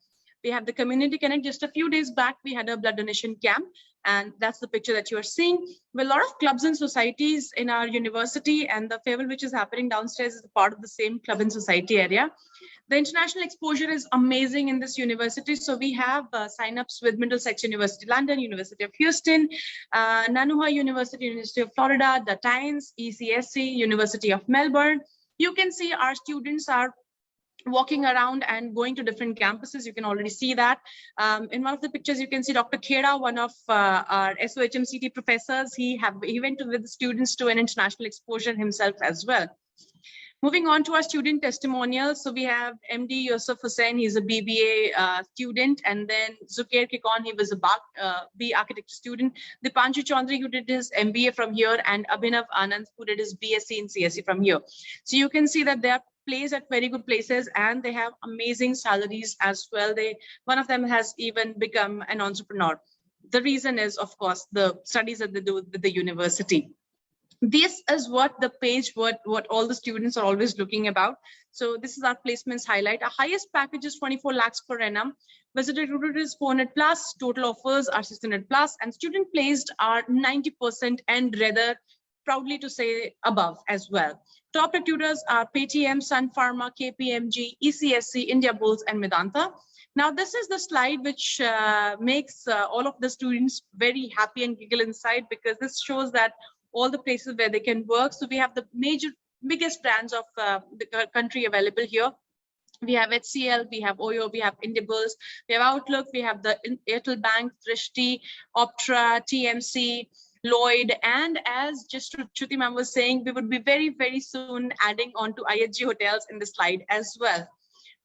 We have the Community Connect. Just a few days back, we had a blood donation camp, and that's the picture that you are seeing. With a lot of clubs and societies in our university, and the farewell which is happening downstairs is part of the same club and society area. The international exposure is amazing in this university. So we have sign-ups with Middlesex University London, University of Houston, Nanuha University, University of Florida, the Tynes, ECSC, University of Melbourne. You can see our students are walking around and going to different campuses. You can already see that. In one of the pictures, you can see Dr. Khera, one of our SOHMCT professors. He went with the students to an international exposure himself as well. Moving on to our student testimonials. So we have MD Yusuf Hussain, he's a BBA student, and then Zukair Kikon, he was a B architecture student. Dipanshu Chaudhary, who did his MBA from here, and Abhinav Anand, who did his BSc in CSE from here. So you can see that they are placed at very good places and they have amazing salaries as well. One of them has even become an entrepreneur. The reason is, of course, the studies that they do with the university. This is what the page, what all the students are always looking about. So this is our placements highlight. Our highest package is 24 lakhs per annum. Visitor recruited is 400 plus, total offers are 600 plus, and student placed are 90% and rather proudly to say above as well. Top recruiters are Paytm, Sun Pharma, KPMG, ECSC, India Bulls, and Medanta. Now, this is the slide which makes all of the students very happy and giggle inside, because this shows that all the places where they can work. So we have the biggest brands of the country available here. We have HCL, we have Oyo, we have Indiabulls, we have Outlook, we have the Airtel Bank, Drishti, Optra, TMC, Lloyd, and as just Shruti ma'am was saying, we would be very, very soon adding on to IHG hotels in the slide as well.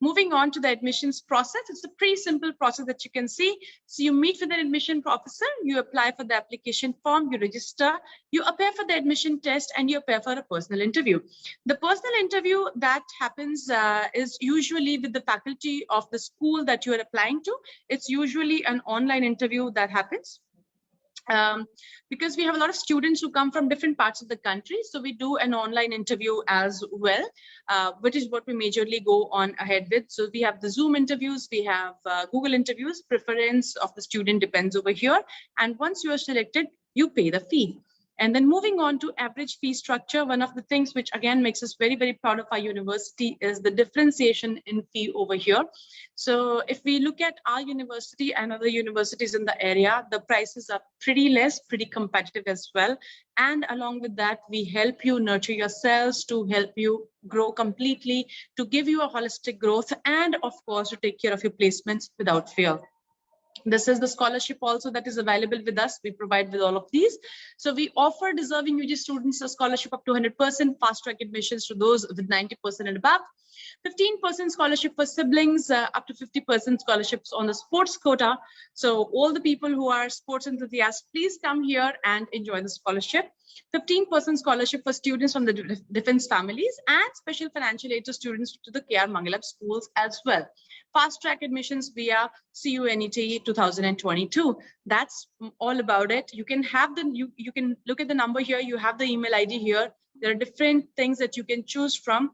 Moving on to the admissions process, it's a pretty simple process that you can see. So you meet with an admission officer, you apply for the application form, you register, you appear for the admission test, and you appear for a personal interview. The personal interview that happens is usually with the faculty of the school that you are applying to. It's usually an online interview that happens. Because we have a lot of students who come from different parts of the country. So we do an online interview as well, which is what we majorly go on ahead with. So we have the Zoom interviews, we have Google interviews, preference of the student depends over here. And once you are selected, you pay the fee. And then moving on to average fee structure, one of the things which again makes us very, very proud of our university is the differentiation in fee over here. So if we look at our university and other universities in the area, the prices are pretty less, pretty competitive as well. And along with that, we help you nurture yourselves to help you grow completely, to give you a holistic growth, and of course, to take care of your placements without fear. This is the scholarship also that is available with us. We provide with all of these. So we offer deserving UG students a scholarship up to 100%, fast track admissions to those with 90% and above, 15% scholarship for siblings, up to 50% scholarships on the sports quota. So all the people who are sports enthusiasts, please come here and enjoy the scholarship. 15% scholarship for students from the defense families, and special financial aid to students to the K.R.Mangalam schools as well. Fast track admissions via CUNET 2022. That's all about it. You can have you can look at the number here. You have the email ID here. There are different things that you can choose from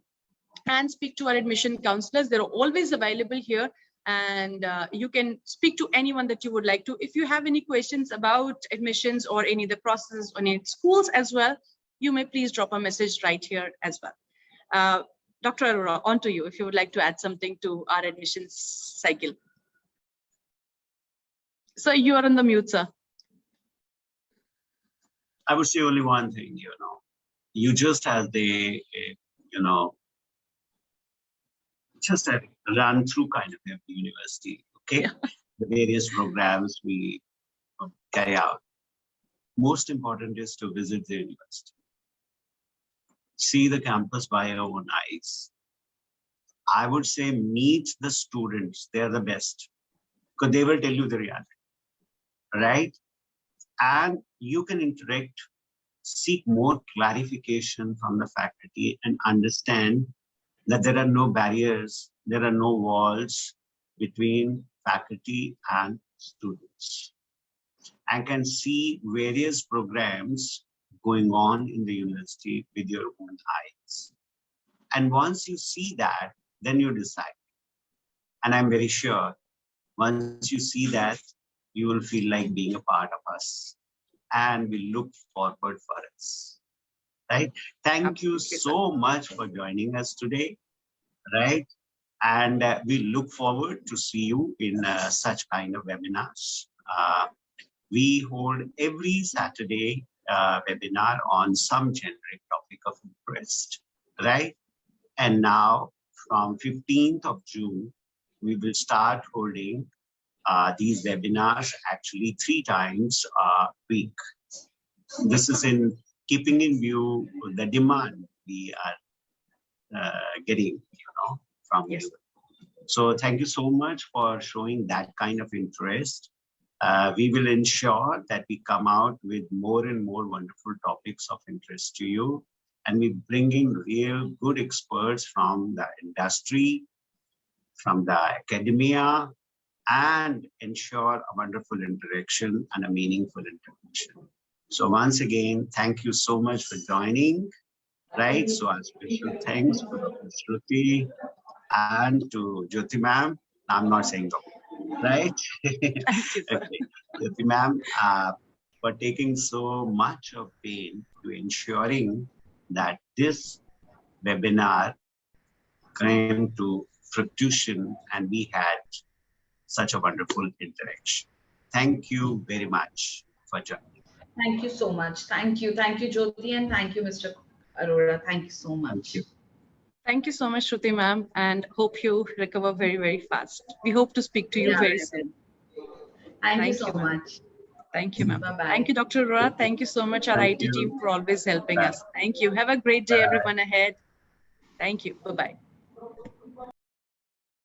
and speak to our admission counselors. They're always available here, and you can speak to anyone that you would like to. If you have any questions about admissions or any of the processes on any schools as well, you may please drop a message right here as well. Dr. Arora, on to you if you would like to add something to our admissions cycle. So you are on the mute, sir. I would say only one thing, you just as they, just a run through kind of every university, okay? Yeah. The various programs we carry out. Most important is to visit the university. See the campus by your own eyes. I would say meet the students. They're the best because they will tell you the reality, right? And you can interact, seek more clarification from the faculty and understand that there are no barriers, there are no walls between faculty and students. And can see various programs going on in the university with your own eyes. And once you see that, then you decide. And I'm very sure once you see that, you will feel like being a part of us and we look forward for us, right? Thank you so much for joining us today, right? And we look forward to see you in such kind of webinars. We hold every Saturday webinar on some generic topic of interest, right? And now from 15th of June, we will start holding these webinars actually 3 times a week. This is in keeping in view the demand we are getting, from Yes. you. So thank you so much for showing that kind of interest. We will ensure that we come out with more and more wonderful topics of interest to you. And we bring in real good experts from the industry, from the academia, and ensure a wonderful interaction and a meaningful interaction. So once again, thank you so much for joining. Right, so a special thanks to Dr. Shruti and to Jyoti ma'am. I'm not saying Dr. Right? Thank you, sir. Okay, Jyoti ma'am, for taking so much of pain to ensuring that this webinar came to fruition and we had such a wonderful interaction. Thank you very much for joining. Thank you so much. Thank you, Jyoti, and thank you, Mr. Arora. Thank you so much. Thank you. Thank you so much, Shruti ma'am, and hope you recover very, very fast. We hope to speak to you very soon. Thank you Thank so you, ma'am. much. Thank you, ma'am. Bye-bye. Thank you, Dr. Arora. Thank you so much, our Thank IT team, you. for always helping Bye. us. Thank you. Have a great day, Bye. everyone ahead. Thank you. Bye-bye.